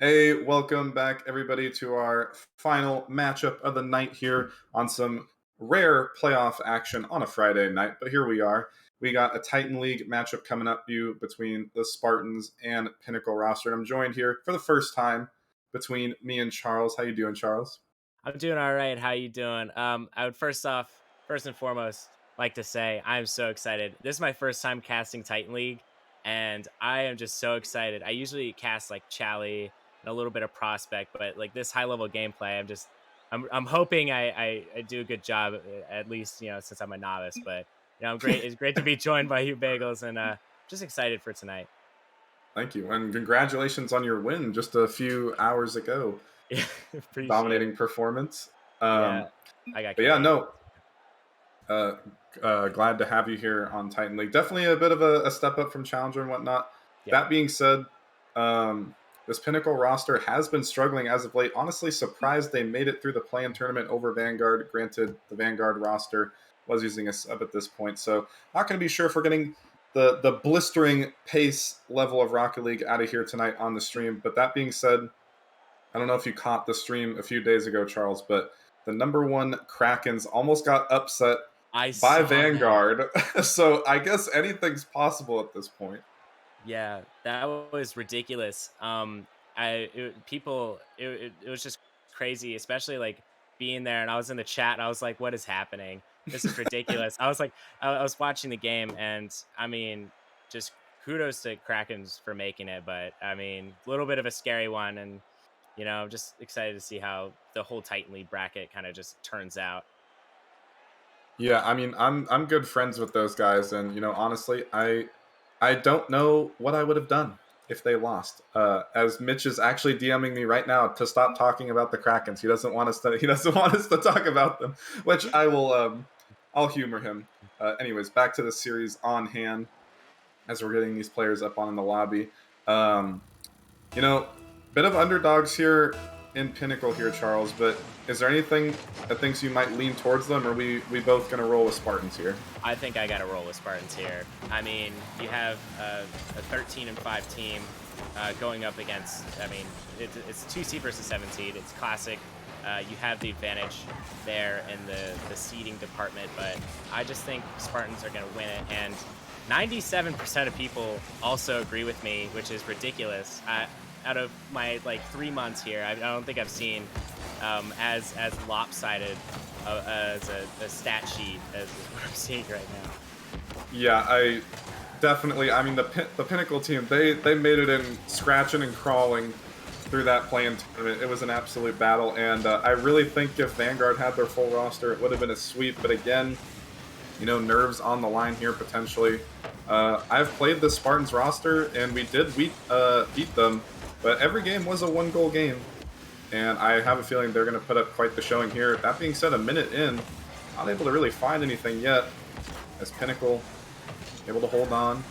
Hey, welcome back, everybody, to our final matchup of the night here on some rare playoff action on a Friday night. But here we are. We got a Titan League matchup coming up you between the Spartans and Pinnacle roster. And I'm joined here for the first time between me and Charles. How you doing, Charles? I'm doing all right. How you doing? I would first and foremost, like to say I'm so excited. This is my first time casting Titan League, and I am just so excited. I usually cast like Chally and a little bit of Prospect, but like this high level gameplay, I'm hoping I do a good job at least since I'm a novice. But I'm great. It's great to be joined by you, Bagels, and just excited for tonight. Thank you. And congratulations on your win just a few hours ago. Yeah, appreciate Dominating it. performance. Yeah, I got But yeah, carried. no, Uh, glad to have you here on Titan League. Definitely a bit of a step up from Challenger and whatnot. Yeah. That being said, this Pinnacle roster has been struggling as of late. Honestly, surprised they made it through the play-in tournament over Vanguard. Granted, the Vanguard roster was using a sub at this point, so not going to be sure if we're getting the blistering pace level of Rocket League out of here tonight on the stream. But that being said, I don't know if you caught the stream a few days ago, Charles, but the number one Krakens almost got upset I by saw that. Vanguard. So I guess anything's possible at this point. Yeah, that was ridiculous. It was just crazy, especially like being there. And I was in the chat, and I was like, "What is happening? This is ridiculous." I was like, I was watching the game, and I mean, just kudos to Krakens for making it. But I mean, a little bit of a scary one, and I'm just excited to see how the whole Titan League bracket kind of just turns out. Yeah, I mean, I'm good friends with those guys, and honestly, I don't know what I would have done if they lost. As Mitch is actually DMing me right now to stop talking about the Krakens. He doesn't want us to. He doesn't want us to talk about them, which I will. I'll humor him. Anyways, back to the series on hand as we're getting these players up on in the lobby. Um, You know, bit of underdogs here in Pinnacle here, Charles. But is there anything that thinks you might lean towards them, or are we both gonna roll with Spartans here? I think I got to roll with Spartans here. I mean, you have a 13-5 team going up against. I mean, it's 2 seed versus 7 seed. It's classic. You have the advantage there in the seeding department, but I just think Spartans are going to win it. And 97% of people also agree with me, which is ridiculous. Out of my like 3 months here, I don't think I've seen as lopsided as a stat sheet as what I'm seeing right now. Yeah, I definitely. I mean, the Pinnacle team they made it in scratching and crawling through that play-in tournament. It was an absolute battle, and I really think if Vanguard had their full roster, it would have been a sweep. But again, nerves on the line here potentially. I've played the Spartans roster, and we did beat them, but every game was a one-goal game, and I have a feeling they're going to put up quite the showing here. That being said, a minute in, not able to really find anything yet, as Pinnacle able to hold on.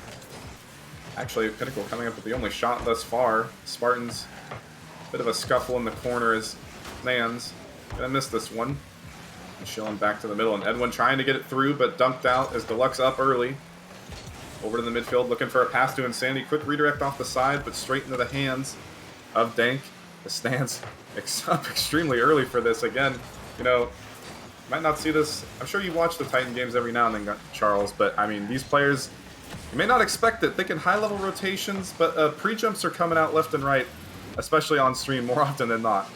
Actually, Pinnacle coming up with the only shot thus far. Spartans, bit of a scuffle in the corner as Nans gonna miss this one. And Shilling back to the middle, and Edwin trying to get it through, but dumped out as Deluxe up early. Over to the midfield, looking for a pass to Insanity. Quick redirect off the side, but straight into the hands of Dank. The stands up extremely early for this. Again, might not see this. I'm sure you watch the Titan games every now and then, Charles, but I mean, these players, you may not expect it. Thinking high-level rotations, but pre-jumps are coming out left and right, especially on stream more often than not.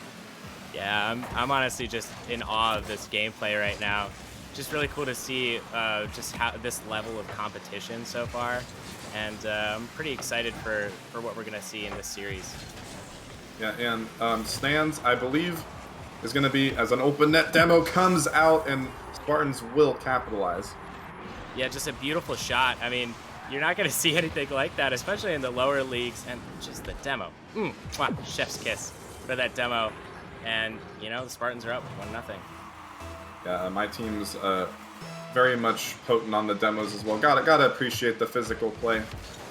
Yeah, I'm honestly just in awe of this gameplay right now. Just really cool to see just how this level of competition so far, and I'm pretty excited for what we're gonna see in this series. Yeah, and Stands, I believe, is going to be as an open net demo comes out, and Spartans will capitalize. Yeah, just a beautiful shot. I mean, you're not gonna see anything like that, especially in the lower leagues, and just the demo. Wow, chef's kiss for that demo. And the Spartans are up 1-0. Yeah, my team's very much potent on the demos as well. Gotta appreciate the physical play.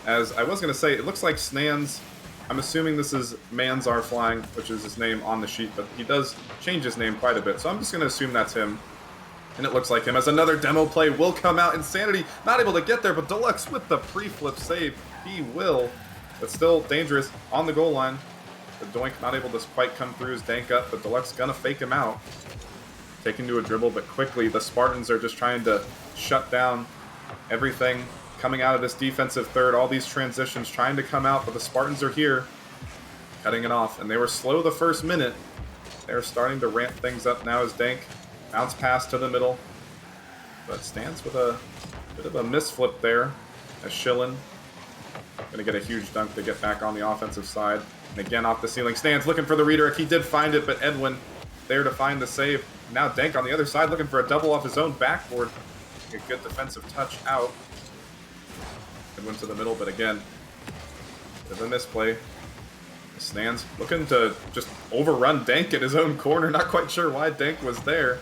As I was gonna say, it looks like Snans. I'm assuming this is Manzar Flying, which is his name on the sheet, but he does change his name quite a bit, so I'm just gonna assume that's him. And it looks like him as another demo play will come out. Insanity not able to get there, but Deluxe with the pre-flip save. He will, but still dangerous on the goal line. The Doink not able to quite come through his dank up, but Deluxe gonna fake him out. Taking to a dribble, but quickly the Spartans are just trying to shut down everything coming out of this defensive third. All these transitions trying to come out, but the Spartans are here, cutting it off. And they were slow the first minute. They're starting to ramp things up now as Dank bounce pass to the middle, but stands with a bit of a misflip there as Schillen gonna get a huge dunk to get back on the offensive side. And again off the ceiling, stands looking for the redirect. He did find it, but Edwin there to find the save. Now Dank on the other side looking for a double off his own backboard. A good defensive touch out. Edwin to the middle, but again, bit of a misplay. Stands looking to just overrun Dank in his own corner. Not quite sure why Dank was there,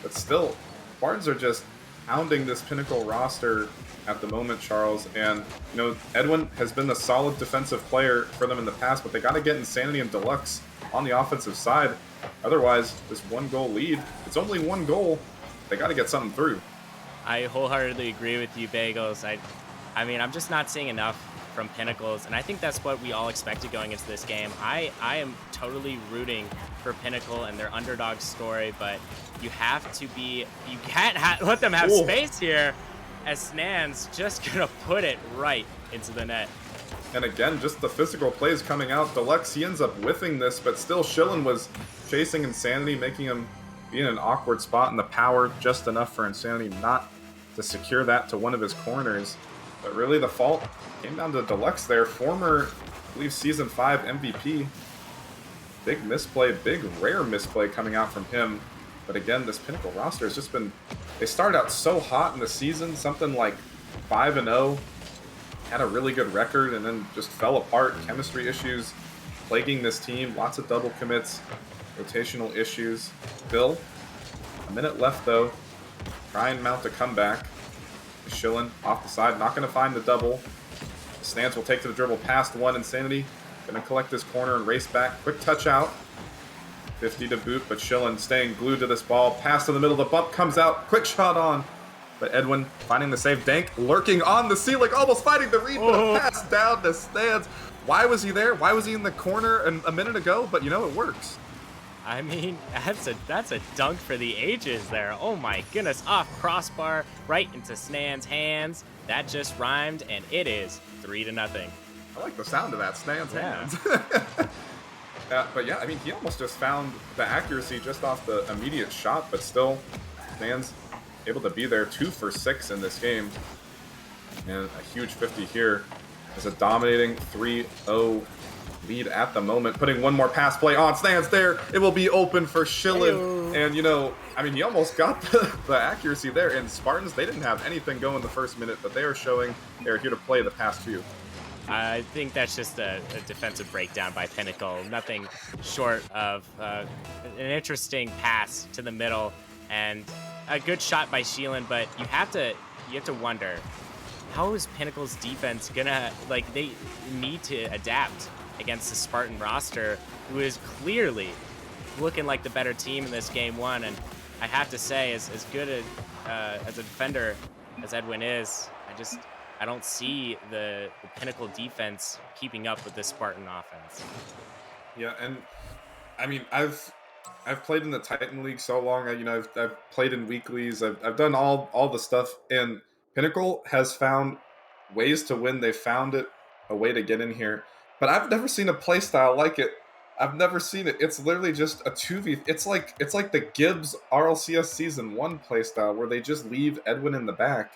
but still, Spartans are just pounding this Pinnacle roster at the moment, Charles. And, you know, Edwin has been a solid defensive player for them in the past, but they got to get Insanity and Deluxe on the offensive side. Otherwise, this 1-goal lead, it's only 1 goal. They got to get something through. I wholeheartedly agree with you, Bagels. I mean, I'm just not seeing enough from Pinnacles, and I think that's what we all expected going into this game. I am totally rooting for Pinnacle and their underdog story, but you have to be, you can't let them have space here, as Snan's just gonna put it right into the net. And again, just the physical plays coming out. Deluxe, he ends up whiffing this, but still Schillen was chasing Insanity, making him be in an awkward spot, and the power just enough for Insanity not to secure that to one of his corners. But really the fault came down to Deluxe there, former, I believe, Season 5 MVP. Big misplay, big rare misplay coming out from him. But again, this Pinnacle roster has just been, they started out so hot in the season, something like 5-0, had a really good record, and then just fell apart. Chemistry issues plaguing this team, lots of double commits, rotational issues. Bill, a minute left though, try and mount a comeback. Schillen off the side, not going to find the double. Stance will take to the dribble past one. Insanity going to collect his corner and race back. Quick touch out. 50 to boot, but Schillen staying glued to this ball. Pass to the middle, the bump comes out. Quick shot on. But Edwin finding the save. Dank lurking on the ceiling, almost fighting the read, but a pass down to Stans. Why was he there? Why was he in the corner a minute ago? But you know, it works. I mean, that's a dunk for the ages there. Oh my goodness, off crossbar, right into Snan's hands. That just rhymed, and it is 3-0. I like the sound of that, Snan's hands. But yeah, I mean, he almost just found the accuracy just off the immediate shot, but still, Snan's able to be there 2 for 6 in this game. And a huge 50 here is a dominating 3-0 lead at the moment, putting one more pass play on. Stands there. It will be open for Schillen. And, you know, I mean, he almost got the accuracy there. And Spartans, they didn't have anything going the first minute, but they are showing they're here to play the past few. I think that's just a defensive breakdown by Pinnacle. Nothing short of an interesting pass to the middle and a good shot by Schillen, but you have to wonder, how is Pinnacle's defense gonna, like, they need to adapt against the Spartan roster, who is clearly looking like the better team in this game one. And I have to say, as good as a defender as Edwin is, I don't see the Pinnacle defense keeping up with this Spartan offense. Yeah, and I mean, I've played in the Titan League so long. I've played in weeklies. I've done all the stuff, and Pinnacle has found ways to win. They found a way to get in here. But I've never seen a play style like it. I've never seen it. It's literally just a 2v. It's like the Gibbs RLCS Season 1 play style where they just leave Edwin in the back.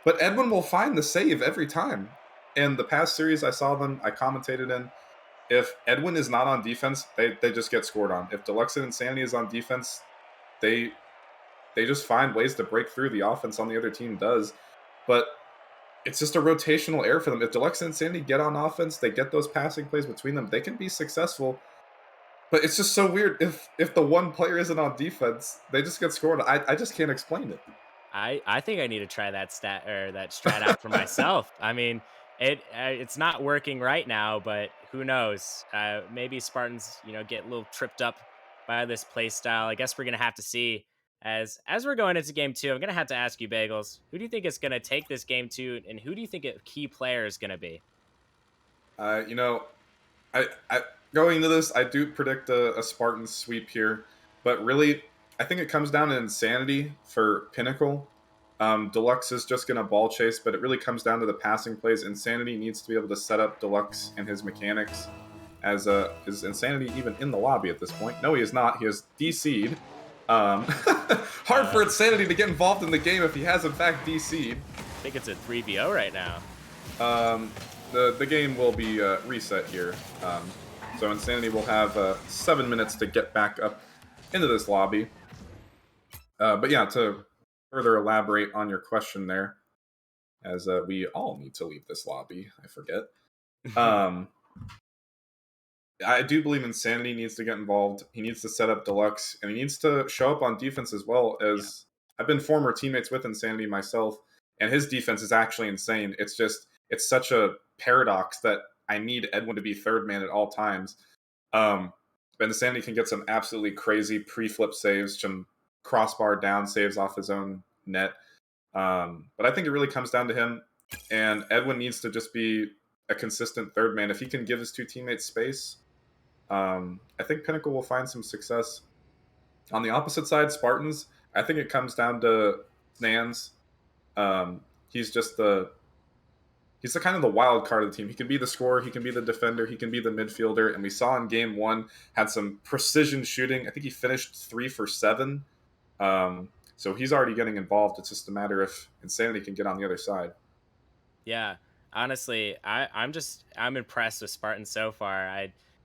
But Edwin will find the save every time. In the past series I saw them, I commentated in, if Edwin is not on defense, they just get scored on. If Deluxe and Insanity is on defense, they just find ways to break through the offense on the other team does. But it's just a rotational error for them. If Deluxe and Insanity get on offense, they get those passing plays between them, they can be successful. But it's just so weird. If the one player isn't on defense, they just get scored. I just can't explain it. I think I need to try that strat out for myself. I mean, it's not working right now, but who knows? Maybe Spartans, get a little tripped up by this play style. I guess we're gonna have to see. As we're going into game 2, I'm going to have to ask you, Bagels, who do you think is going to take this game 2, and who do you think a key player is going to be? I going into this, I do predict a Spartan sweep here, but really, I think it comes down to insanity for Pinnacle. Deluxe is just going to ball chase, but it really comes down to the passing plays. Insanity needs to be able to set up Deluxe and his mechanics. Is Insanity even in the lobby at this point? No, he is not. He is DC'd. Hard for Insanity to get involved in the game if he has in fact DC'd. I think it's a 3v0 right now. The game will be reset here. So Insanity will have 7 minutes to get back up into this lobby. But yeah, to further elaborate on your question there, as we all need to leave this lobby, I forget. I do believe Insanity needs to get involved. He needs to set up Deluxe, and he needs to show up on defense as well. As I've been former teammates with Insanity myself, and his defense is actually insane. It's such a paradox that I need Edwin to be third man at all times. But Insanity can get some absolutely crazy pre-flip saves, some crossbar down saves off his own net. But I think it really comes down to him, and Edwin needs to just be a consistent third man. If he can give his two teammates space, I think Pinnacle will find some success. On the opposite side, Spartans, I think it comes down to Snans. He's the kind of the wild card of the team. He can be the scorer, he can be the defender, he can be the midfielder. And we saw in game one, had some precision shooting. I think he finished 3 for 7. So he's already getting involved. It's just a matter if Insanity can get on the other side. Yeah, honestly, I'm impressed with Spartans so far.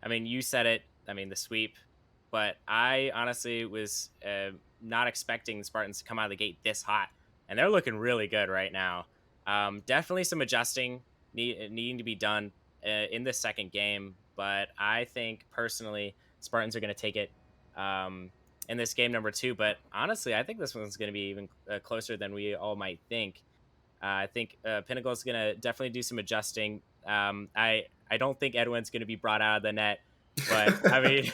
I mean, you said it. I mean, the sweep, but I honestly was not expecting the Spartans to come out of the gate this hot, and they're looking really good right now. Definitely some adjusting needing to be done in this second game, but I think personally Spartans are going to take it in this game number 2. But honestly, I think this one's going to be even closer than we all might think. I think Pinnacle is going to definitely do some adjusting. I don't think Edwin's going to be brought out of the net, but I mean,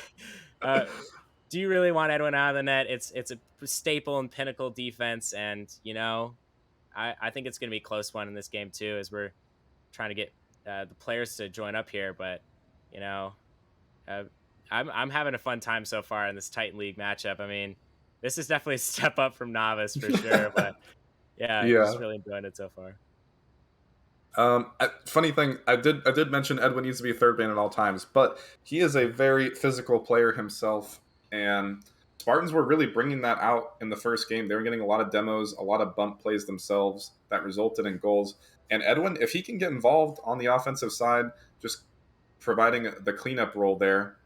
do you really want Edwin out of the net? It's a staple in Pinnacle defense, and you know, I think it's going to be a close one in this game too, as we're trying to get the players to join up here. But you know, I'm having a fun time so far in this Titan League matchup. I mean, this is definitely a step up from Novice for sure, but yeah, I'm just really enjoying it so far. Funny thing, I did mention Edwin needs to be third man at all times, but he is a very physical player himself, and Spartans were really bringing that out in the first game. They were getting a lot of demos, a lot of bump plays themselves that resulted in goals. And Edwin, if he can get involved on the offensive side, just providing the cleanup role there,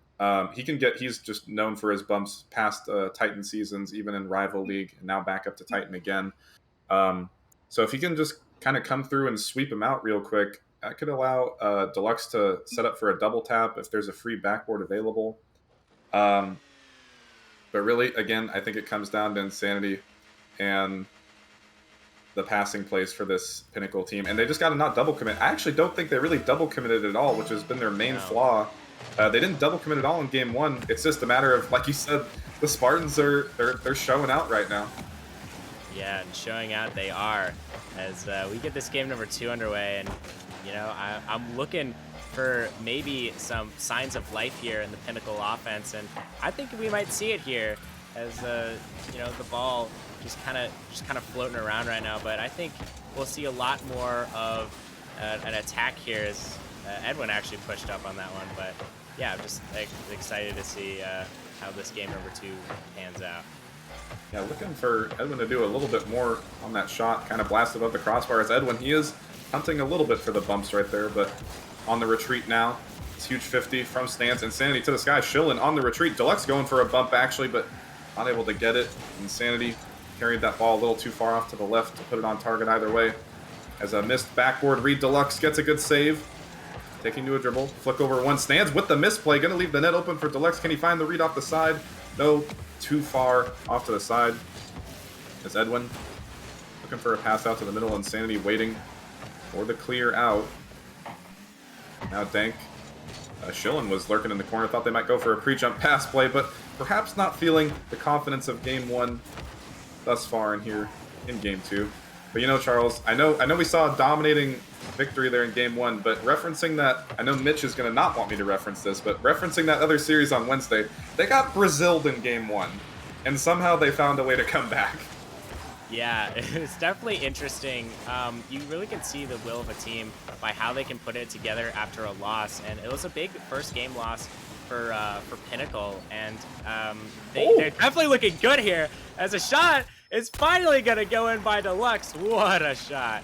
he's just known for his bumps past Titan seasons, even in Rival League, and now back up to Titan again. So if he can just kind of come through and sweep him out real quick, that could allow Deluxe to set up for a double tap if there's a free backboard available. But really, again, I think it comes down to Insanity and the passing plays for this Pinnacle team. And they just got to not double commit. I actually don't think they really double committed at all, which has been their main flaw. They didn't double commit at all in game 1. It's just a matter of, like you said, the Spartans they're showing out right now. Yeah, and showing out they are, as we get this game number 2 underway, and you know, I'm looking for maybe some signs of life here in the Pinnacle offense, and I think we might see it here, as you know, the ball just kind of floating around right now. But I think we'll see a lot more of an attack here, as Edwin actually pushed up on that one. But yeah, I'm just excited to see how this game number 2 pans out. Yeah, looking for Edwin to do a little bit more on that shot, kind of blasted above the crossbar. As Edwin, he is hunting a little bit for the bumps right there, but on the retreat now. It's huge 50 from Stance. Insanity to the sky. Schillen on the retreat. Deluxe going for a bump, actually, but not able to get it. Insanity carried that ball a little too far off to the left to put it on target either way. As a missed backboard read, Deluxe gets a good save. Taking to a dribble. Flick over one. Stands with the misplay. Going to leave the net open for Deluxe. Can he find the read off the side? No. Too far off to the side. As Edwin looking for a pass out to the middle. Insanity waiting for the clear out. Now Dank. Schillen was lurking in the corner. Thought they might go for a pre-jump pass play, but perhaps not feeling the confidence of game 1 thus far in here in game 2. But you know, Charles, I know we saw a dominating victory there in game 1. But referencing that, I know Mitch is going to not want me to reference this, but referencing that other series on Wednesday, they got Braziled in game 1, and somehow they found a way to come back. Yeah, it's definitely interesting. You really can see the will of a team by how they can put it together after a loss, and it was a big first game loss for Pinnacle, and they're definitely looking good here as a shot is finally going to go in by Deluxe. What a shot.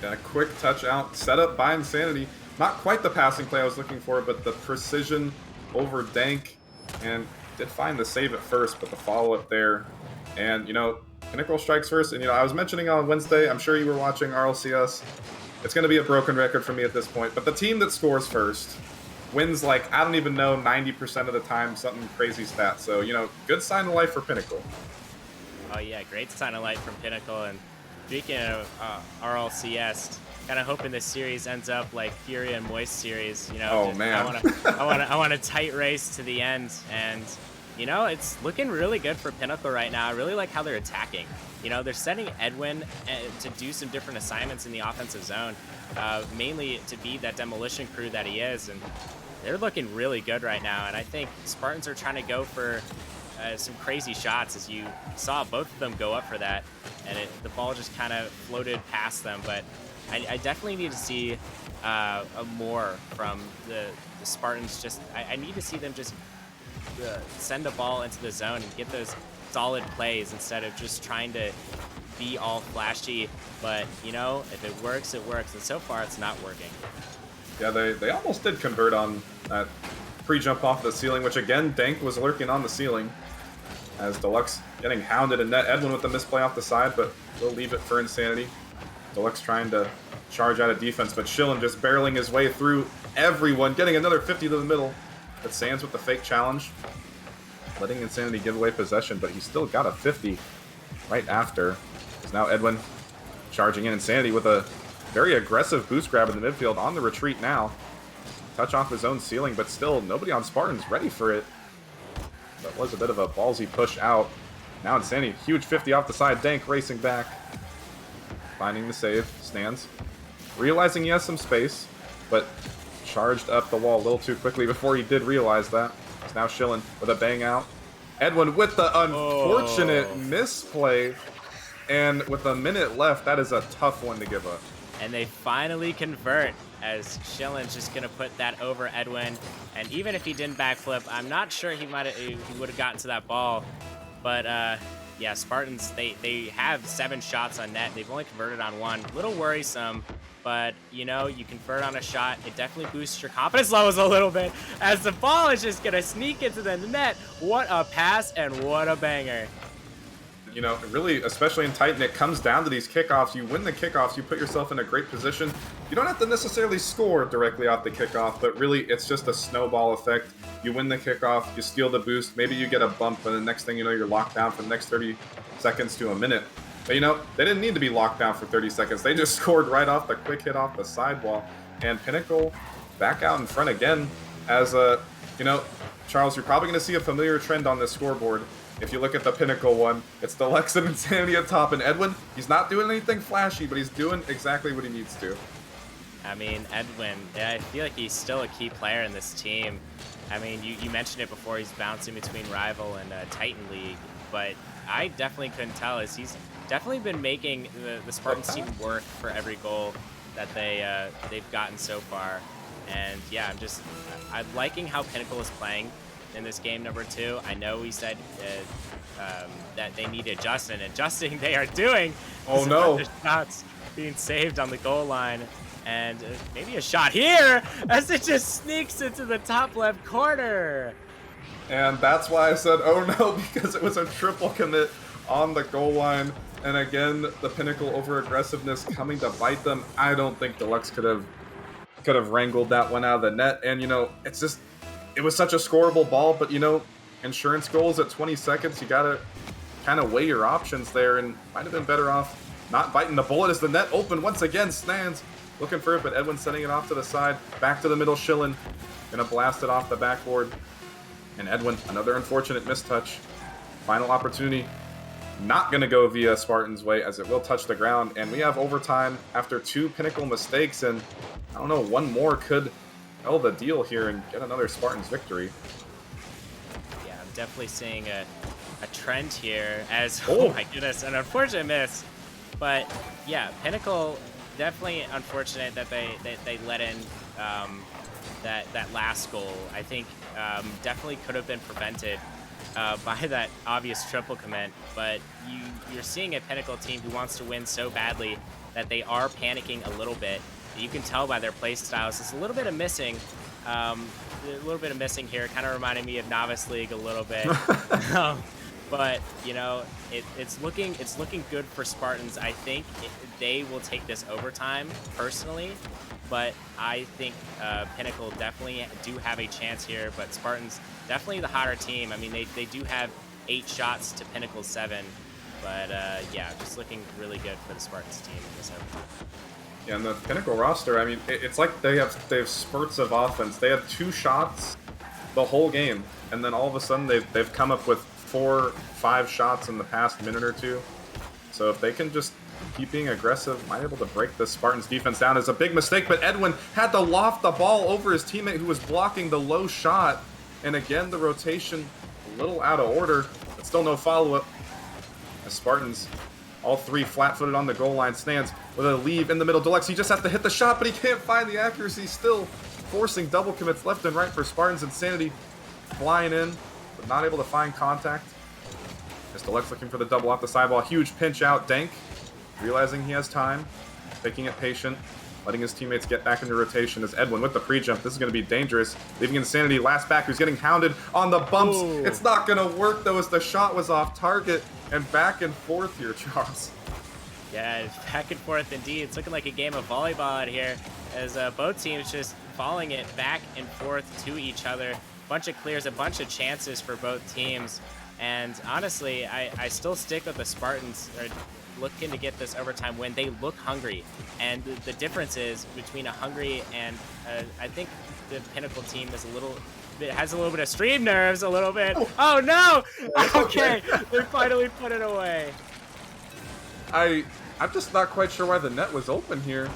Yeah, a quick touch out, set up by Insanity. Not quite the passing play I was looking for, but the precision over Dank, and did find the save at first, but the follow-up there. And, you know, Pinnacle strikes first, and, you know, I was mentioning on Wednesday, I'm sure you were watching RLCS. It's going to be a broken record for me at this point, but the team that scores first wins, like, I don't even know, 90% of the time, something crazy stat. So, you know, good sign of life for Pinnacle. Oh, yeah, great sign of life from Pinnacle. And speaking of RLCS, kind of hoping this series ends up like Fury and Moist series. You know, oh, man. I want a tight race to the end. And, you know, it's looking really good for Pinnacle right now. I really like how they're attacking. You know, they're setting Edwin to do some different assignments in the offensive zone, mainly to be that demolition crew that he is. And they're looking really good right now. And I think Spartans are trying to go for some crazy shots, as you saw both of them go up for that. And the ball just kind of floated past them. But I definitely need to see more from the Spartans. I need to see them just send the ball into the zone and get those solid plays instead of just trying to be all flashy. But, you know, if it works, it works. And so far, it's not working. Yeah, they almost did convert on that pre-jump off the ceiling, which, again, Dank was lurking on the ceiling as Deluxe getting hounded in net. Edwin with the misplay off the side, but we'll leave it for Insanity. Deluxe trying to charge out of defense, but Schillen just barreling his way through everyone, getting another 50 to the middle. But Sands with the fake challenge, letting Insanity give away possession, but he's still got a 50 right after. It's now Edwin charging in. Insanity with a very aggressive boost grab in the midfield on the retreat now. Touch off his own ceiling, but still nobody on Spartans ready for it. That was a bit of a ballsy push out. Now Insanity, huge 50 off the side. Dank racing back. Finding the save. Stands. Realizing he has some space, but charged up the wall a little too quickly before he did realize that. It's now Schillen with a bang out. Edwin with the unfortunate misplay. And with a minute left, that is a tough one to give up. And they finally convert, as Schillen's just going to put that over Edwin. And even if he didn't backflip, I'm not sure he would have gotten to that ball. But, yeah, Spartans, they have 7 shots on net. They've only converted on 1. A little worrisome, but, you know, you convert on a shot. It definitely boosts your confidence levels a little bit, as the ball is just going to sneak into the net. What a pass and what a banger. You know, really, especially in Titan, it comes down to these kickoffs. You win the kickoffs, you put yourself in a great position. You don't have to necessarily score directly off the kickoff, but really, it's just a snowball effect. You win the kickoff, you steal the boost, maybe you get a bump, and the next thing you know, you're locked down for the next 30 seconds to a minute. But, you know, they didn't need to be locked down for 30 seconds. They just scored right off the quick hit off the sidewall. And Pinnacle back out in front again as, you know, Charles, you're probably going to see a familiar trend on this scoreboard. If you look at the Pinnacle one, it's Deluxe and Insanity at top, and Edwin, he's not doing anything flashy, but he's doing exactly what he needs to. I mean, Edwin, I feel like he's still a key player in this team. I mean, you mentioned it before, he's bouncing between Rival and Titan League, but I definitely couldn't tell, as he's definitely been making the Spartans team work for every goal that they've gotten so far. And yeah, I'm liking how Pinnacle is playing in this game number 2. I know we said that they need to adjust, and adjusting they are doing. Oh no! Shots being saved on the goal line, and maybe a shot here as it just sneaks into the top left corner. And that's why I said, oh no, because it was a triple commit on the goal line. And again, the Pinnacle over aggressiveness coming to bite them. I don't think Deluxe could have wrangled that one out of the net. And you know, it was such a scoreable ball, but you know, insurance goals at 20 seconds, you gotta kind of weigh your options there, and might have been better off not biting the bullet as the net open once again. Stands looking for it, but Edwin sending it off to the side, back to the middle. Schillen gonna blast it off the backboard, and Edwin, another unfortunate mistouch. Final opportunity not going to go via Spartans' way, as it will touch the ground. And we have overtime after 2 Pinnacle mistakes, and I don't know, one more could tell the deal here and get another Spartans victory. Yeah, I'm definitely seeing a trend here as, oh my goodness, an unfortunate miss. But yeah, Pinnacle, definitely unfortunate that they let in that last goal. I think definitely could have been prevented by that obvious triple commit. But you're seeing a Pinnacle team who wants to win so badly that they are panicking a little bit. You can tell by their play styles. It's a little bit of missing. Here, kind of reminding me of Novice League a little bit. But you know, it's looking good for Spartans. I think they will take this overtime personally, but I think Pinnacle definitely do have a chance here. But Spartans definitely the hotter team. I mean, they do have 8 shots to Pinnacle's 7, but yeah, just looking really good for the Spartans team in this overtime. Yeah, and the Pinnacle roster, I mean, it's like they have spurts of offense. They had 2 shots the whole game, and then all of a sudden they've come up with 4, 5 shots in the past minute or two. So if they can just keep being aggressive, might be able to break the Spartans defense down. It's a big mistake, but Edwin had to loft the ball over his teammate who was blocking the low shot. And again, the rotation a little out of order, but still no follow-up. The Spartans, all 3 flat-footed on the goal line, stands with a leave in the middle. Deluxe, he just has to hit the shot, but he can't find the accuracy, still forcing double commits left and right for Spartans. Insanity flying in, but not able to find contact. Just Deluxe looking for the double off the sidewall. Huge pinch out. Dank, realizing he has time, taking it patient, letting his teammates get back into rotation as Edwin with the pre-jump. This is going to be dangerous. Leaving Insanity last back, who's getting hounded on the bumps. Ooh. It's not going to work, though, as the shot was off target. And back and forth here, Charles. Yeah, it's back and forth indeed. It's looking like a game of volleyball out here as both teams just falling it back and forth to each other. Bunch of clears, a bunch of chances for both teams. And honestly, I still stick with the Spartans are looking to get this overtime win. They look hungry. And the difference is between a hungry and I think the Pinnacle team is it has a little bit of stream nerves, a little bit. Oh no! Okay, they finally put it away. I'm just not quite sure why the net was open here.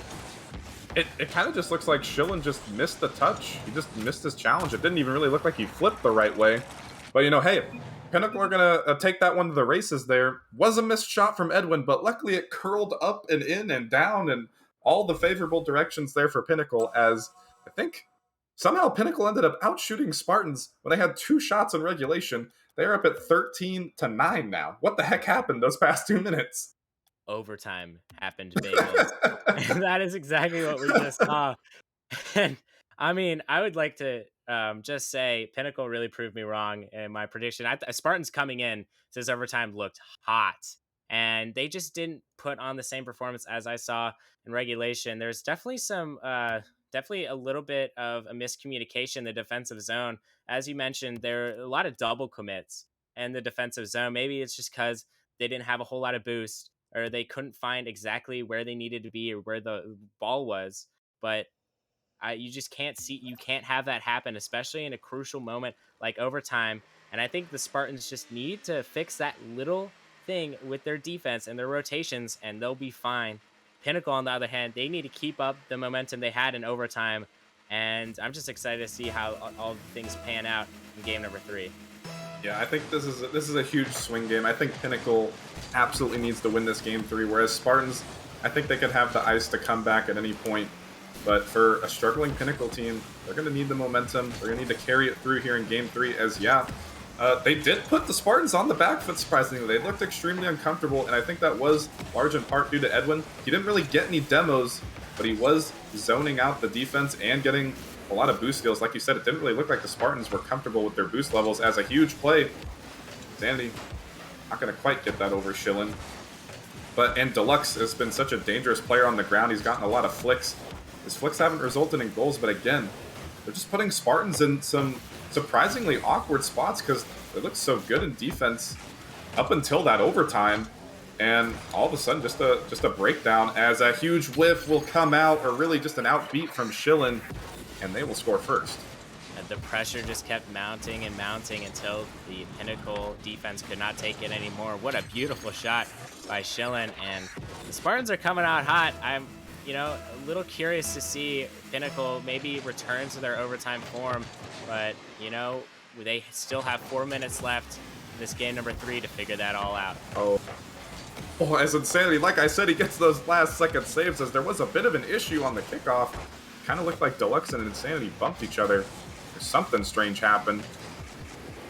It kind of just looks like Schillen just missed the touch. He just missed his challenge. It didn't even really look like he flipped the right way. But, you know, hey, Pinnacle are going to take that one to the races there. Was a missed shot from Edwin, but luckily it curled up and in and down and all the favorable directions there for Pinnacle, as I think somehow Pinnacle ended up outshooting Spartans when they had 2 shots in regulation. They're up at 13-9 now. What the heck happened those past 2 minutes? Overtime happened, bagels. And that is exactly what we just saw. And I mean, I would like to just say Pinnacle really proved me wrong in my prediction. Spartans coming in says overtime looked hot, and they just didn't put on the same performance as I saw in regulation. There's definitely definitely a little bit of a miscommunication in the defensive zone. As you mentioned, there are a lot of double commits in the defensive zone. Maybe it's just because they didn't have a whole lot of boost, or they couldn't find exactly where they needed to be or where the ball was. But you just can't have that happen, especially in a crucial moment like overtime. And I think the Spartans just need to fix that little thing with their defense and their rotations, and they'll be fine. Pinnacle, on the other hand, they need to keep up the momentum they had in overtime. And I'm just excited to see how all things pan out in game number 3. Yeah, I think this is a huge swing game. I think Pinnacle absolutely needs to win this game 3, whereas Spartans, I think they could have the ice to come back at any point. But for a struggling Pinnacle team, they're going to need the momentum. They're going to need to carry it through here in game 3, as they did put the Spartans on the back foot, surprisingly. They looked extremely uncomfortable, and I think that was large in part due to Edwin. He didn't really get any demos, but he was zoning out the defense and getting a lot of boost skills. Like you said, it didn't really look like the Spartans were comfortable with their boost levels, as a huge play. Zanity not going to quite get that over Schillen. And Deluxe has been such a dangerous player on the ground. He's gotten a lot of flicks. His flicks haven't resulted in goals, but again, they're just putting Spartans in some surprisingly awkward spots because they look so good in defense up until that overtime. And all of a sudden, just a breakdown as a huge whiff will come out, or really just an outbeat from Schillen, and they will score first. And the pressure just kept mounting and mounting until the Pinnacle defense could not take it anymore. What a beautiful shot by Schillen, and the Spartans are coming out hot. I'm, a little curious to see Pinnacle maybe return to their overtime form, but, they still have 4 minutes left in this game number 3 to figure that all out. Oh, as Insanity, like I said, he gets those last second saves as there was a bit of an issue on the kickoff. Kind of looked like Deluxe and Insanity bumped each other. Something strange happened,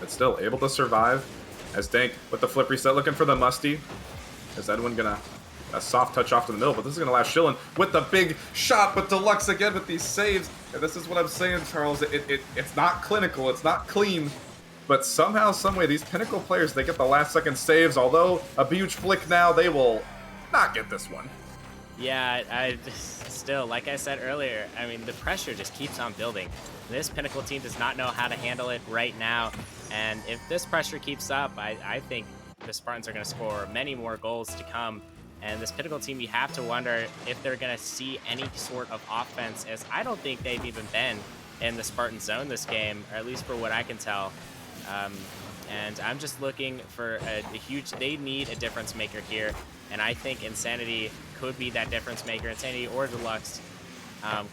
but still able to survive. As Dank with the flip reset looking for the Musty. Is Edwin gonna a soft touch off to the middle, but this is gonna last Schillen with the big shot, but Deluxe again with these saves. And this is what I'm saying, Charles. It's not clinical, it's not clean, but somehow, someway, these Pinnacle players, they get the last second saves. Although a huge flick now, they will not get this one. Yeah, I still, like I said earlier, I mean, the pressure just keeps on building. This Pinnacle team does not know how to handle it right now, and if this pressure keeps up, I think the Spartans are going to score many more goals to come. And this Pinnacle team, you have to wonder if they're going to see any sort of offense, as I don't think they've even been in the Spartan zone this game, or at least for what I can tell. And I'm just looking for a huge, they need a difference maker here. And I think Insanity could be that difference maker. Insanity or Deluxe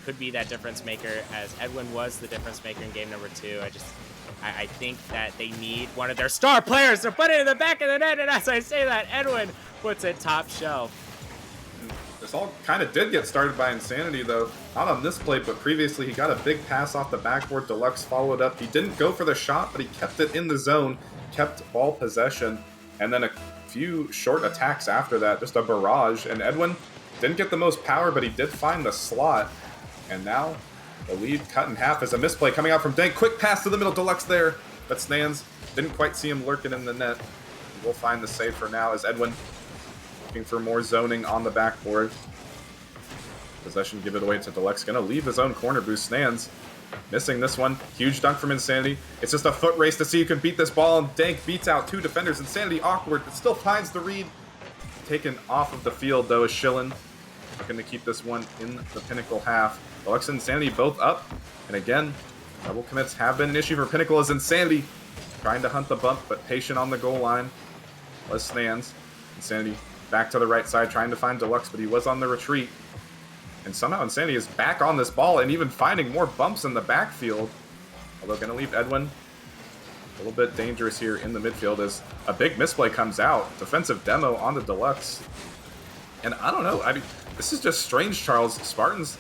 could be that difference maker, as Edwin was the difference maker in game number 2. I think that they need one of their star players to put it in the back of the net. And as I say that, Edwin puts it top shelf. This all kind of did get started by Insanity, though. Not on this play, but previously he got a big pass off the backboard. Deluxe followed up. He didn't go for the shot, but he kept it in the zone, kept ball possession, and then a few short attacks after that, just a barrage. And Edwin didn't get the most power, but he did find the slot. And now the lead cut in half as a misplay coming out from Dank. Quick pass to the middle, Deluxe there, but Snans didn't quite see him lurking in the net. We'll find the save for now as Edwin looking for more zoning on the backboard. Possession, give it away to Deluxe. Gonna leave his own corner boost. Snans missing this one. Huge dunk from Insanity. It's just a foot race to see who can beat this ball, and Dank beats out 2 defenders. Insanity awkward, but still finds the read. Taken off of the field, though, is Schillen. Looking to keep this one in the Pinnacle half. Deluxe and Insanity both up. And again, double commits have been an issue for Pinnacle, as Insanity trying to hunt the bump, but patient on the goal line. Was Snans. Insanity back to the right side, trying to find Deluxe, but he was on the retreat. And somehow Insanity is back on this ball and even finding more bumps in the backfield. Although going to leave Edwin a little bit dangerous here in the midfield as a big misplay comes out. Defensive demo on the Deluxe. And I don't know, this is just strange, Charles. Spartans,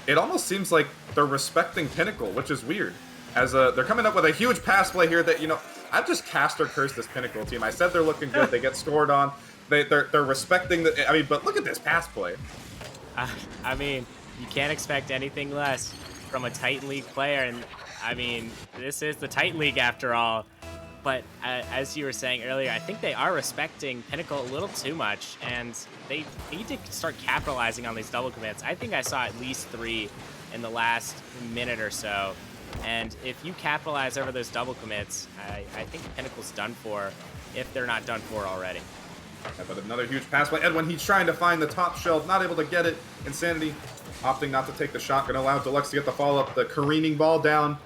it almost seems like they're respecting Pinnacle, which is weird. As they're coming up with a huge pass play here that, I've just cast or cursed this Pinnacle team. I said they're looking good. They get scored on. They're respecting the, but look at this pass play. I mean, you can't expect anything less from a Titan League player, and I mean, this is the Titan League after all. But as you were saying earlier, I think they are respecting Pinnacle a little too much, and they need to start capitalizing on these double commits. I think I saw at least 3 in the last minute or so, and if you capitalize over those double commits, I think Pinnacle's done for, if they're not done for already. Yeah, but another huge pass by Edwin. He's trying to find the top shelf, not able to get it. Insanity opting not to take the shot, going to allow Deluxe to get the follow-up. The careening ball down.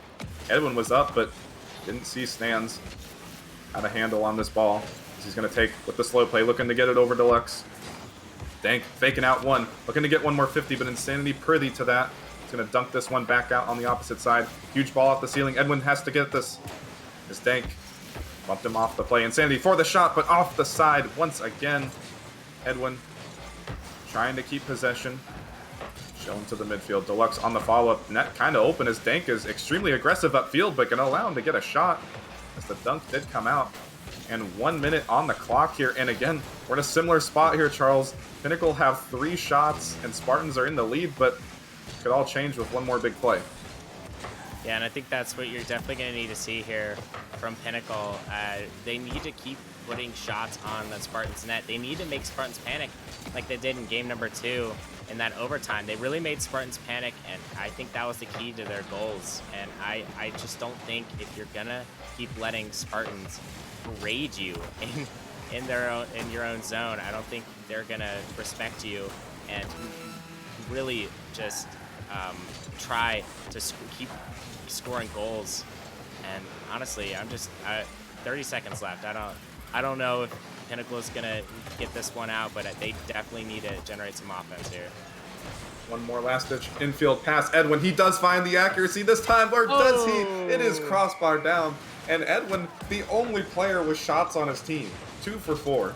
Edwin was up, but didn't see Snans have a handle on this ball. He's going to take with the slow play, looking to get it over Deluxe. Dank faking out one, looking to get one more 50, but Insanity privy to that. He's going to dunk this one back out on the opposite side. Huge ball off the ceiling. Edwin has to get this. As Dank bumped him off the play. Insanity for the shot, but off the side once again. Edwin trying to keep possession. Shown to the midfield. Deluxe on the follow-up. Net kind of open as Dank is extremely aggressive upfield, but going to allow him to get a shot as the dunk did come out. And 1 minute on the clock here. And again, we're in a similar spot here, Charles. Pinnacle have 3 shots, and Spartans are in the lead, but it could all change with one more big play. Yeah, and I think that's what you're definitely going to need to see here from Pinnacle. They need to keep putting shots on the Spartans' net. They need to make Spartans panic like they did in game number 2 in that overtime. They really made Spartans panic, and I think that was the key to their goals. And I just don't think if you're going to keep letting Spartans raid you in your own zone, I don't think they're going to respect you and really just try to keep scoring goals. And honestly, 30 seconds left. I don't know if Pinnacle is gonna get this one out, but they definitely need to generate some offense here. One more last-ditch infield pass. Edwin, he does find the accuracy this time, or does he? It is crossbar down. And Edwin, the only player with shots on his team. 2 for 4.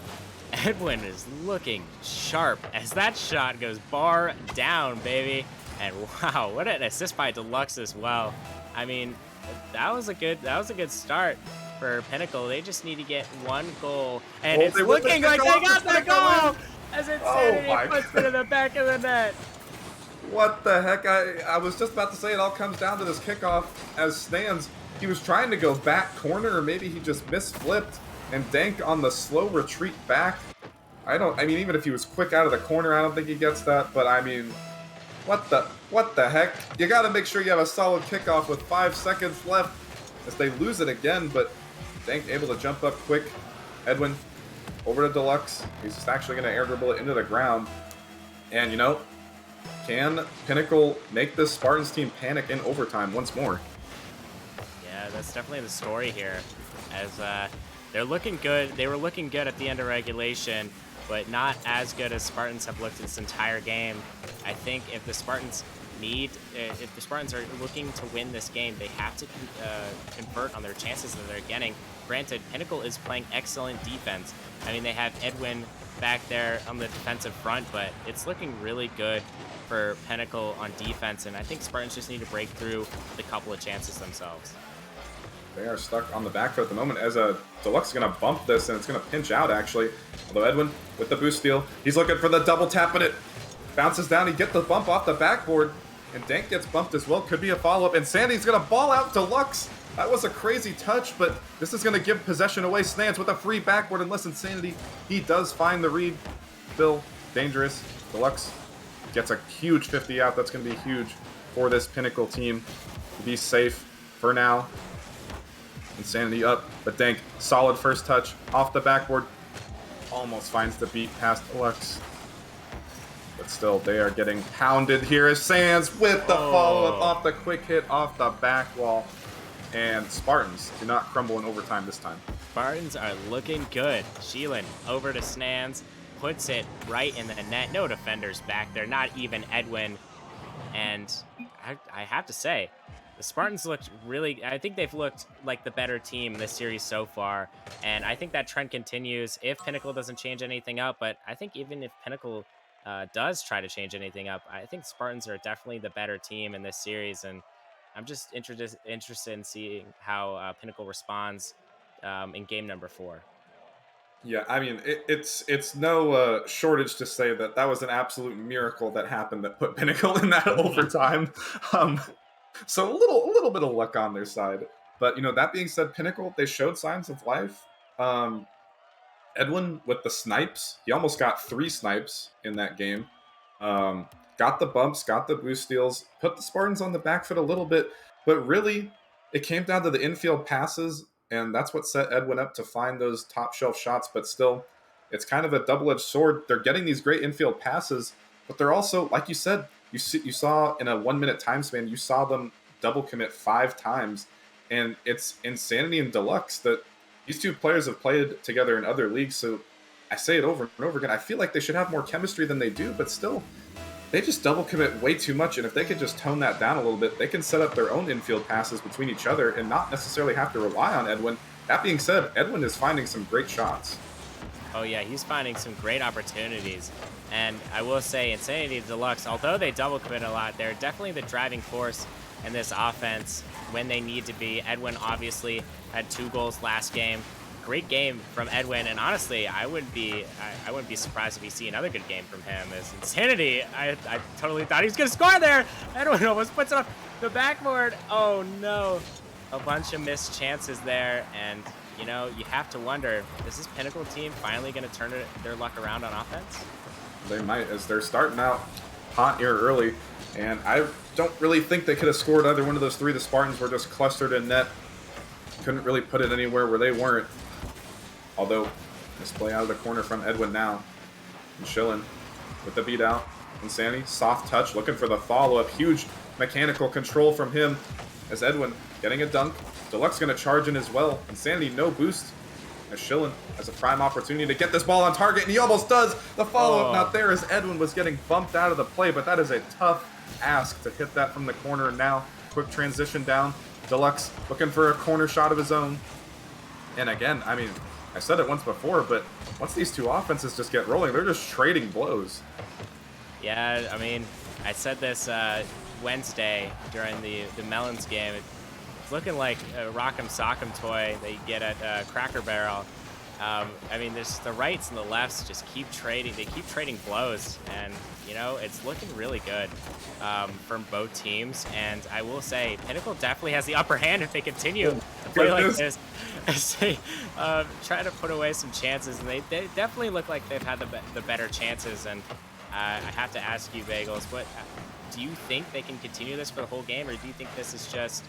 Edwin is looking sharp as that shot goes bar down, baby. And wow, what an assist by Deluxe as well. I mean, that was a good start for Pinnacle. They just need to get 1 goal, and it's looking like they got the goal as Insanity puts it in the back of the net. What the heck? I was just about to say it all comes down to this kickoff as Stans, he was trying to go back corner, or maybe he just misflipped, and Dank on the slow retreat back. I mean, even if he was quick out of the corner, I don't think he gets that, but I mean, what the heck? You gotta make sure you have a solid kickoff with 5 seconds left as they lose it again, but Dank able to jump up quick. Edwin over to Deluxe. He's just actually gonna air dribble it into the ground. And you know, can Pinnacle make this Spartans team panic in overtime once more? Yeah, that's definitely the story here, as they're looking good. They were looking good at the end of regulation, but not as good as Spartans have looked this entire game. I think if the Spartans are looking to win this game, they have to convert on their chances that they're getting. Granted, Pinnacle is playing excellent defense. I mean, they have Edwin back there on the defensive front, but it's looking really good for Pinnacle on defense, and I think Spartans just need to break through the couple of chances themselves. They are stuck on the back foot at the moment as Deluxe is going to bump this, and it's going to pinch out, actually. Although Edwin, with the boost steal, he's looking for the double tap, but it bounces down. He gets the bump off the backboard, and Dank gets bumped as well. Could be a follow-up, and Sandy's going to ball out Deluxe. That was a crazy touch, but this is going to give possession away. Stans with a free backboard, unless Insanity, he does find the read. Still dangerous. Deluxe gets a huge 50 out. That's going to be huge for this Pinnacle team to be safe for now. Insanity up, but Dank, solid first touch off the backboard. Almost finds the beat past Deluxe. But still, they are getting pounded here as Sands with the follow-up off the quick hit off the back wall. And Spartans do not crumble in overtime this time. Spartans are looking good. Sheelan over to Snans, puts it right in the net. No defenders back there, not even Edwin. And I have to say, the Spartans looked really, I think they've looked like the better team this series so far. And I think that trend continues if Pinnacle doesn't change anything up. But I think even if Pinnacle does try to change anything up, I think Spartans are definitely the better team in this series. And I'm just interested in seeing how Pinnacle responds in game number 4. Yeah, I mean, it's no shortage to say that was an absolute miracle that happened that put Pinnacle in that overtime. So a little bit of luck on their side. But, you know, that being said, Pinnacle, they showed signs of life. Edwin with the snipes, he almost got 3 snipes in that game. Got the bumps, got the boost steals, put the Spartans on the back foot a little bit, but really it came down to the infield passes, and that's what set Edwin up to find those top shelf shots. But still, it's kind of a double-edged sword. They're getting these great infield passes, but they're also, like you said, you saw in a 1-minute time span, you saw them double commit 5 times, and it's Insanity and Deluxe that these two players have played together in other leagues, so I say it over and over again, I feel like they should have more chemistry than they do, but still, they just double commit way too much, and if they could just tone that down a little bit, they can set up their own infield passes between each other and not necessarily have to rely on Edwin. That being said, Edwin is finding some great shots. Oh yeah, he's finding some great opportunities. And I will say, Insanity Deluxe, although they double commit a lot, they're definitely the driving force in this offense when they need to be. Edwin obviously had 2 goals last game. Great game from Edwin, and honestly, I wouldn't be surprised if we see another good game from him. As Insanity, I totally thought he was gonna score there. Edwin almost puts it off the backboard. Oh no, a bunch of missed chances there, and you know, you have to wonder, is this Pinnacle team finally gonna turn their luck around on offense? They might, as they're starting out hot here early, and I don't really think they could have scored either one of those 3. The Spartans were just clustered in net, couldn't really put it anywhere where they weren't. Although, this play out of the corner from Edwin now. And Schillen with the beat out. Insanity, soft touch, looking for the follow-up. Huge mechanical control from him as Edwin getting a dunk. Deluxe going to charge in as well. Insanity, no boost. As Schillen has a prime opportunity to get this ball on target, and he almost does. The follow-up not there as Edwin was getting bumped out of the play, but that is a tough ask to hit that from the corner. Now, quick transition down. Deluxe looking for a corner shot of his own. And again, I mean, I said it once before, but once these two offenses just get rolling, they're just trading blows. Yeah, I mean, I said this Wednesday during the Melons game. It's looking like a Rock'em Sock'em toy that you get at Cracker Barrel. I mean, there's the rights and the lefts just keep trading. They keep trading blows, and you know it's looking really good from both teams. And I will say, Pinnacle definitely has the upper hand if they continue to play like this. As they try to put away some chances, and they definitely look like they've had the better chances. And I have to ask you, Bagels, what do you think they can continue this for the whole game, or do you think this is just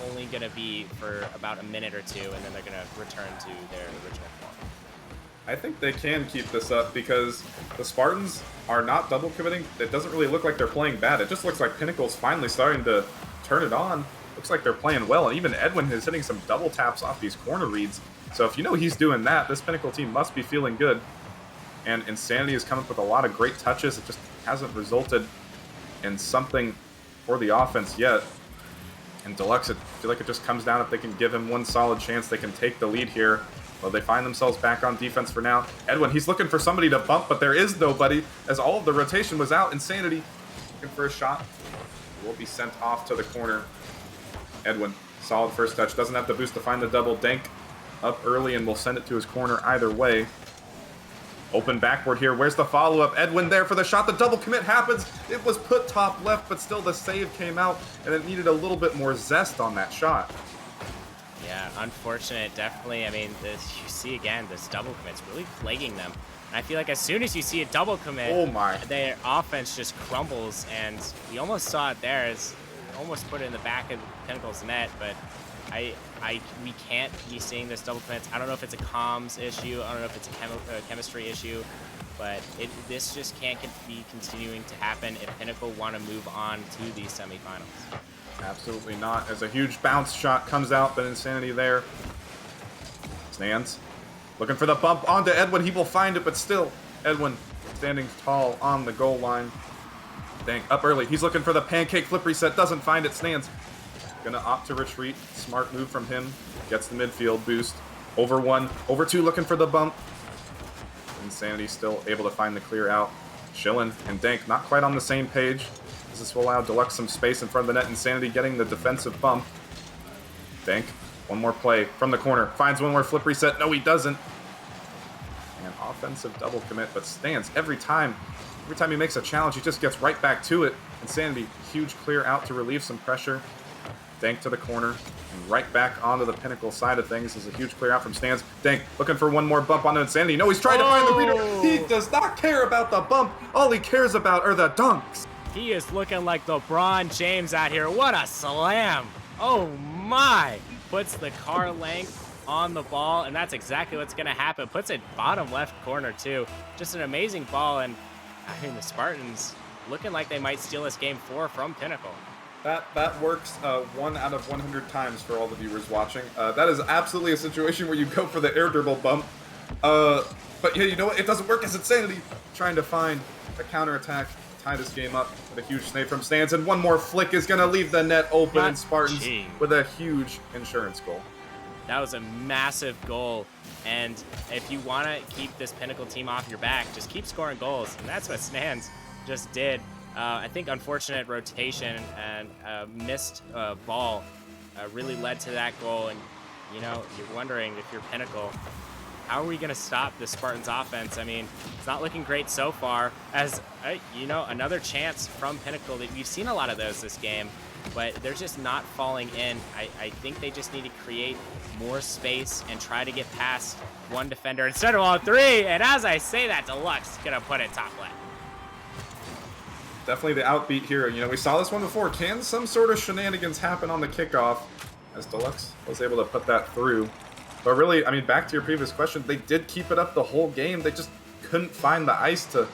only going to be for about a minute or two, and then they're going to return to their original form? I think they can keep this up because the Spartans are not double committing. It doesn't really look like they're playing bad. It just looks like Pinnacle's finally starting to turn it on. Looks like they're playing well, and even Edwin is hitting some double taps off these corner reads. So if you know he's doing that, this Pinnacle team must be feeling good. And Insanity has come up with a lot of great touches. It just hasn't resulted in something for the offense yet. And Deluxe, I feel like it just comes down if they can give him one solid chance, they can take the lead here. Well, they find themselves back on defense for now. Edwin, he's looking for somebody to bump, but there is nobody as all of the rotation was out. Insanity looking for a shot. Will be sent off to the corner. Edwin, solid first touch. Doesn't have the boost to find the double. Dank up early and will send it to his corner either way. Open backboard here. Where's the follow-up? Edwin there for the shot. The double commit happens. It was put top left, but still the save came out, and it needed a little bit more zest on that shot. Yeah, unfortunate, definitely. I mean, you see again, this double commit's really plaguing them. And I feel like as soon as you see a double commit, oh my, their offense just crumbles, and we almost saw it there. As almost put it in the back of Pinnacle's net, but we can't be seeing this double commits. I don't know if it's a comms issue. I don't know if it's a chemistry issue, but this just can't be continuing to happen if Pinnacle want to move on to these semifinals. Absolutely not. As a huge bounce shot comes out, but Insanity there. Stands. Looking for the bump onto Edwin. He will find it, but still, Edwin standing tall on the goal line. Dank up early. He's looking for the pancake flip reset. Doesn't find it. Stands. Gonna opt to retreat. Smart move from him. Gets the midfield boost. Over one. Over two. Looking for the bump. Insanity still able to find the clear out. Schillen and Dank not quite on the same page. This will allow Deluxe some space in front of the net. Insanity getting the defensive bump. Dank. One more play from the corner. Finds one more flip reset. No, he doesn't. And offensive double commit, but Stands every time he makes a challenge, he just gets right back to it. Insanity, huge clear out to relieve some pressure. Dank to the corner, and right back onto the Pinnacle side of things. This is a huge clear out from Stands. Dank looking for one more bump onto Insanity. No, he's trying to find the reader. He does not care about the bump. All he cares about are the dunks. He is looking like LeBron James out here. What a slam. Oh my. Puts the car length on the ball, and that's exactly what's going to happen. Puts it bottom left corner too. Just an amazing ball, and I mean the Spartans looking like they might steal this game 4 from Pinnacle. That works 1 out of 100 times for all the viewers watching. That is absolutely a situation where you go for the air dribble bump. But yeah, you know what? It doesn't work as Insanity trying to find a counterattack, tie this game up with a huge save from Stands, and one more flick is going to leave the net open, and Spartans with a huge insurance goal. That was a massive goal, and if you want to keep this Pinnacle team off your back, just keep scoring goals, and that's what Stands just did. I think unfortunate rotation and missed ball really led to that goal, and you know, you're wondering if you're Pinnacle, how are we going to stop the Spartans offense? I mean, it's not looking great so far. As you know, another chance from Pinnacle. We've seen a lot of those this game, but they're just not falling in. I think they just need to create more space and try to get past one defender instead of all 3. And as I say that, Deluxe is going to put it top left. Definitely the outbeat here. You know, we saw this one before. Can some sort of shenanigans happen on the kickoff? As Deluxe was able to put that through. But really, I mean, back to your previous question, they did keep it up the whole game. They just couldn't find the ice to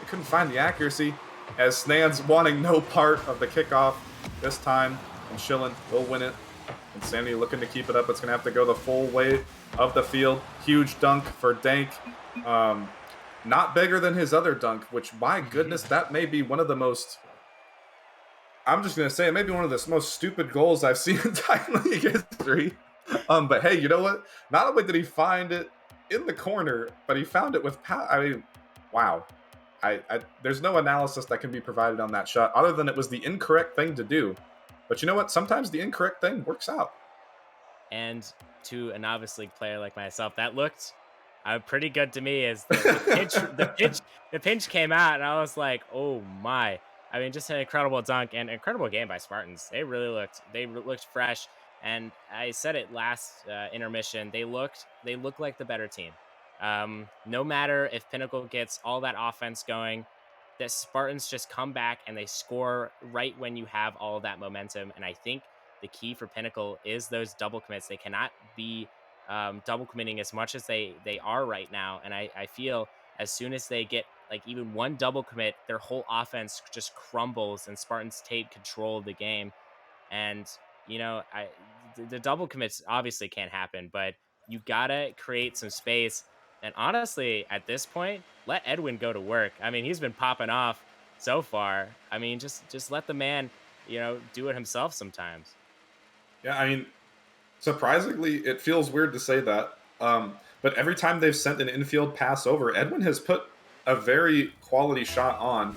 couldn't find the accuracy, as Snan's wanting no part of the kickoff this time, and Schillen will win it. Insanity looking to keep it up. It's going to have to go the full way of the field. Huge dunk for Dank. Not bigger than his other dunk, which, my goodness, that may be one of the most... I'm just going to say it may be one of the most stupid goals I've seen in Titan League history. But hey, you know what? Not only did he find it in the corner, but he found it with power. I mean, wow. There's no analysis that can be provided on that shot other than it was the incorrect thing to do. But you know what? Sometimes the incorrect thing works out. And to a novice league player like myself, that looked pretty good to me. As the pinch came out, and I was like, "Oh my!" I mean, just an incredible dunk and incredible game by Spartans. They looked fresh. And I said it last intermission. They look like the better team. No matter if Pinnacle gets all that offense going, the Spartans just come back and they score right when you have all of that momentum. And I think the key for Pinnacle is those double commits. They cannot be double committing as much as they are right now. And I feel as soon as they get like even one double commit, their whole offense just crumbles and Spartans take control of the game. And the double commits obviously can't happen, but you gotta create some space. And honestly, at this point, let Edwin go to work. I mean, he's been popping off so far. I mean, just let the man, do it himself sometimes. Yeah, I mean, surprisingly, it feels weird to say that. But every time they've sent an infield pass over, Edwin has put a very quality shot on.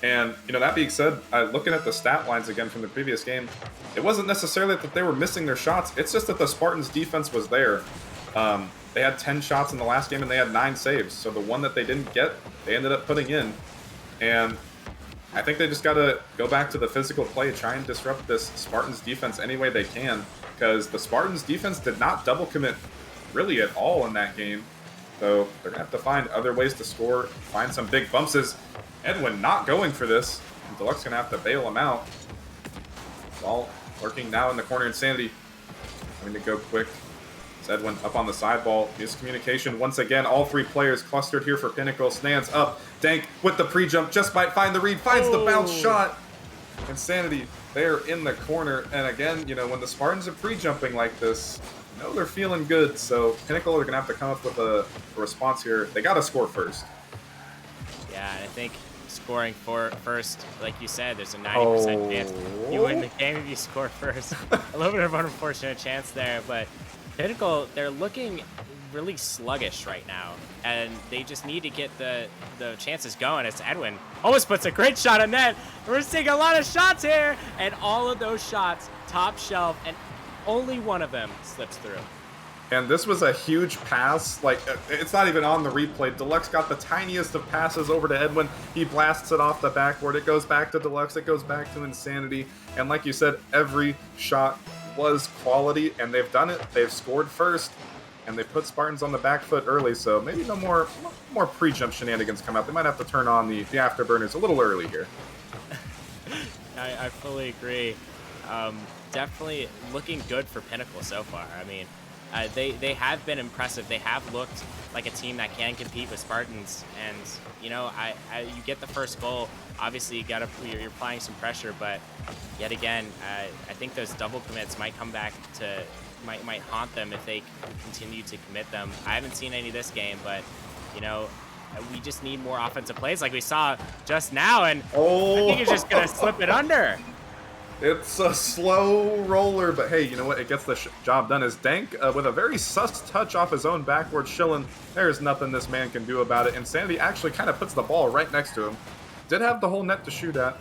And, that being said, looking at the stat lines again from the previous game, it wasn't necessarily that they were missing their shots. It's just that the Spartans' defense was there. They had 10 shots in the last game, and they had 9 saves. So the one that they didn't get, they ended up putting in. And I think they just got to go back to the physical play, try and disrupt this Spartans' defense any way they can. Because the Spartans' defense did not double commit really at all in that game. So they're going to have to find other ways to score, find some big bumps. Edwin not going for this. And Deluxe gonna have to bail him out. Ball lurking now in the corner. Insanity having to go quick. It's Edwin up on the side ball. Miscommunication once again. All 3 players clustered here for Pinnacle. Stands up. Dank with the pre-jump. Just might find the read. Finds the bounce shot. Insanity there in the corner. And again, when the Spartans are pre-jumping like this, they're feeling good. So Pinnacle are gonna have to come up with a response here. They gotta score first. Yeah, I think scoring first, like you said, there's a 90% chance you win the game if you score first. A little bit of an unfortunate chance there, but Pinnacle, they're looking really sluggish right now, and they just need to get the chances going. It's Edwin almost puts a great shot on net. We're seeing a lot of shots here, and all of those shots top shelf, and only one of them slips through. And this was a huge pass. Like, it's not even on the replay. Deluxe got the tiniest of passes over to Edwin. He blasts it off the backboard. It goes back to Deluxe. It goes back to Insanity. And like you said, every shot was quality, and they've done it. They've scored first, and they put Spartans on the back foot early. So maybe no more pre-jump shenanigans come out. They might have to turn on the afterburners a little early here. I fully agree. Definitely looking good for Pinnacle so far. I mean, they have been impressive. They have looked like a team that can compete with Spartans. And, you get the first goal. Obviously, you're applying some pressure. But yet again, I think those double commits might come back might haunt them if they continue to commit them. I haven't seen any this game, but, we just need more offensive plays like we saw just now. And I think he's just going to slip it under. It's a slow roller, but hey, you know what? It gets the job done. As Dank, with a very sus touch off his own backboard, Schillen, there's nothing this man can do about it. Insanity actually kind of puts the ball right next to him. Did have the whole net to shoot at,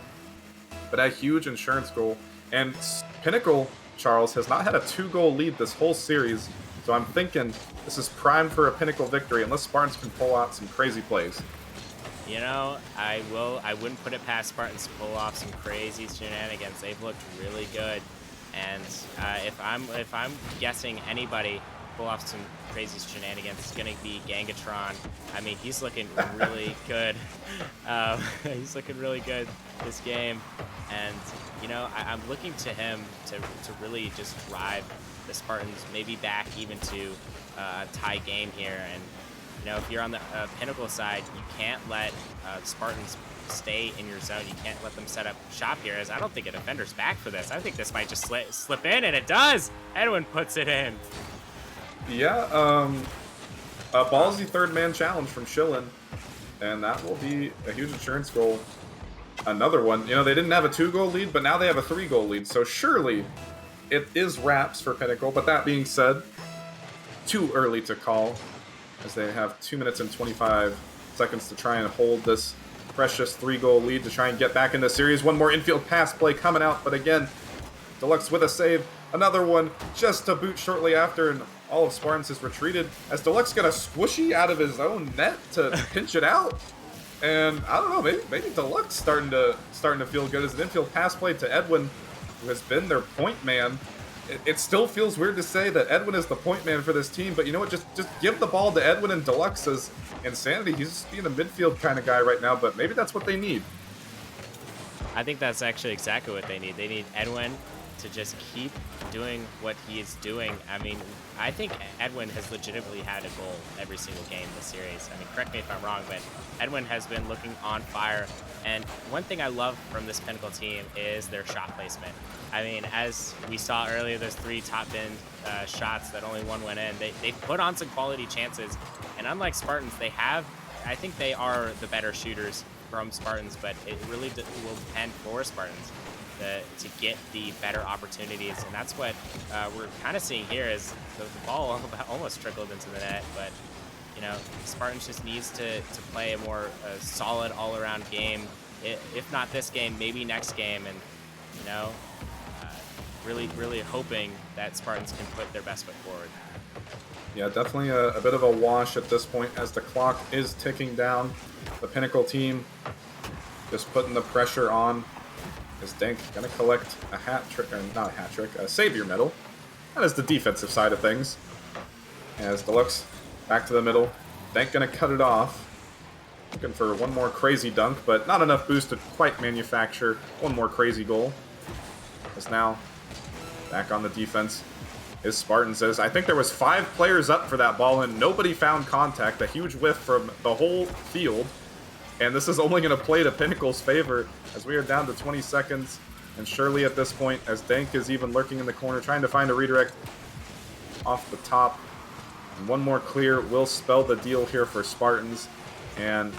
but a huge insurance goal. And Pinnacle, Charles, has not had a 2-goal lead this whole series, so I'm thinking this is primed for a Pinnacle victory unless Spartans can pull out some crazy plays. I wouldn't put it past Spartans to pull off some crazy shenanigans. They've looked really good, and if I'm guessing anybody pull off some crazy shenanigans, it's gonna be Gangatron. I mean, he's looking really good. He's looking really good this game, and I'm looking to him to really just drive the Spartans maybe back even to a tie game here. And You know, if you're on the Pinnacle side, you can't let Spartans stay in your zone. You can't let them set up shop here, as I don't think a defender's back for this. I think this might just slip in, and it does. Edwin puts it in. Yeah, a ballsy third man challenge from Schillen, and that will be a huge insurance goal. Another one. You know, they didn't have a 2-goal lead, but now they have a 3-goal lead, so surely it is wraps for Pinnacle. But that being said, too early to call, as they have 2 minutes and 25 seconds to try and hold this precious 3-goal lead to try and get back in the series. One more infield pass play coming out, but again, Deluxe with a save. Another one just to boot shortly after, and all of Spartans has retreated as Deluxe got a squishy out of his own net to pinch it out. And I don't know, maybe Deluxe starting to feel good as an infield pass play to Edwin, who has been their point man. It still feels weird to say that Edwin is the point man for this team, but you know what? Just give the ball to Edwin and Deluxe's insanity. He's just being a midfield kind of guy right now, but maybe that's what they need. I think that's actually exactly what they need. They need Edwin to just keep doing what he is doing. I mean, I think Edwin has legitimately had a goal every single game this series. I mean, correct me if I'm wrong, but Edwin has been looking on fire. And one thing I love from this Pinnacle team is their shot placement. I mean, as we saw earlier, those 3 top bin shots that only one went in, they put on some quality chances. And unlike Spartans, I think they are the better shooters from Spartans, but it really will depend for Spartans to get the better opportunities. And that's what we're kind of seeing here is the ball almost trickled into the net, but you know, Spartans just needs to play a more solid all-around game. If not this game, maybe next game, and you know, really hoping that Spartans can put their best foot forward. Yeah, definitely a bit of a wash at this point as the clock is ticking down. The Pinnacle team just putting the pressure on. Is Dank going to collect a hat trick, or not a hat trick, a savior medal? That is the defensive side of things. As Deluxe back to the middle. Dank going to cut it off. Looking for one more crazy dunk, but not enough boost to quite manufacture one more crazy goal. As now back on the defense is Spartans. As I think there was 5 players up for that ball and nobody found contact. A huge whiff from the whole field. And this is only going to play to Pinnacle's favor as we are down to 20 seconds. And surely at this point, as Dank is even lurking in the corner, trying to find a redirect off the top. And one more clear will spell the deal here for Spartans. And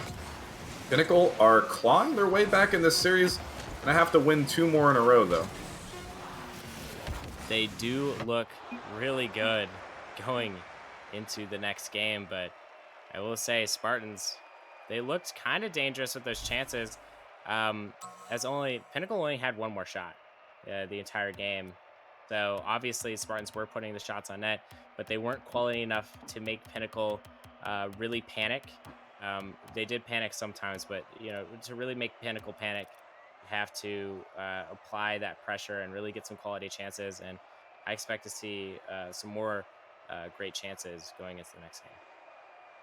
Pinnacle are clawing their way back in this series. And I have to win 2 more in a row, though. They do look really good going into the next game, but I will say Spartans, they looked kind of dangerous with those chances. As Pinnacle only had 1 more shot the entire game. So obviously Spartans were putting the shots on net, but they weren't quality enough to make Pinnacle really panic. They did panic sometimes, but you know, to really make Pinnacle panic, you have to apply that pressure and really get some quality chances. And I expect to see some more great chances going into the next game.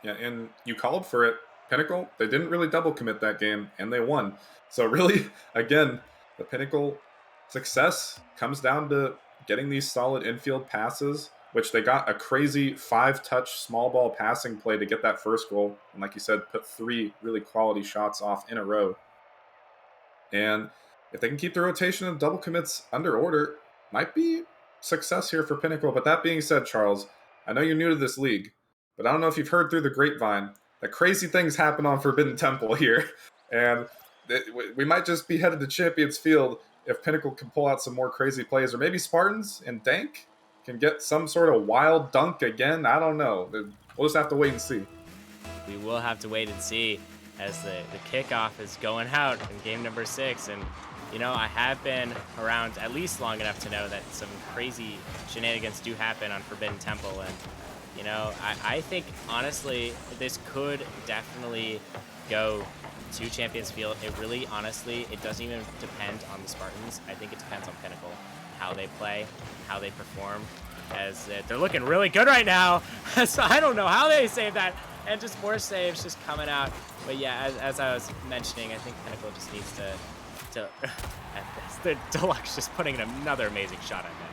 Yeah, and you called for it. Pinnacle, they didn't really double commit that game, and they won. So really, again, the Pinnacle success comes down to getting these solid infield passes, which they got a crazy 5-touch small ball passing play to get that first goal. And like you said, put 3 really quality shots off in a row. And if they can keep the rotation of double commits under order, might be success here for Pinnacle. But that being said, Charles, I know you're new to this league, but I don't know if you've heard through the grapevine that crazy things happen on Forbidden Temple here. And we might just be headed to Champions Field if Pinnacle can pull out some more crazy plays. Or maybe Spartans and Dank can get some sort of wild dunk again. I don't know. We'll just have to wait and see. We will have to wait and see as the kickoff is going out in game number 6. And, you know, I have been around at least long enough to know that some crazy shenanigans do happen on Forbidden Temple. And, you know, I think, honestly, this could definitely go to Champions Field. It really, honestly, it doesn't even depend on the Spartans. I think it depends on Pinnacle, how they play, how they perform, as they're looking really good right now. So I don't know how they save that, and just more saves just coming out. But yeah, as I was mentioning, I think Pinnacle just needs to the Deluxe just putting in another amazing shot at that.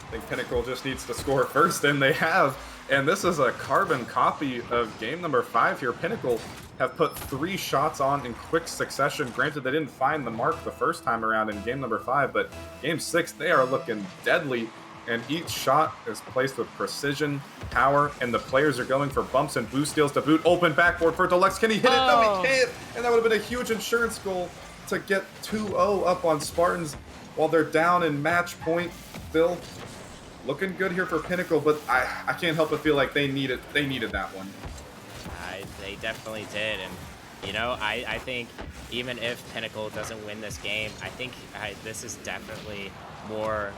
I think Pinnacle just needs to score first, and they have. And this is a carbon copy of game number 5 here. Pinnacle have put 3 shots on in quick succession. Granted, they didn't find the mark the first time around in game number 5, but game 6, they are looking deadly. And each shot is placed with precision, power, and the players are going for bumps and boost steals to boot. Open backboard for Deluxe. Can he hit it? No, he can't. And that would have been a huge insurance goal to get 2-0 up on Spartans while they're down in match point. Still looking good here for Pinnacle, but I can't help but feel like they needed that one. They definitely did, and you know, I think even if Pinnacle doesn't win this game, I think this is definitely more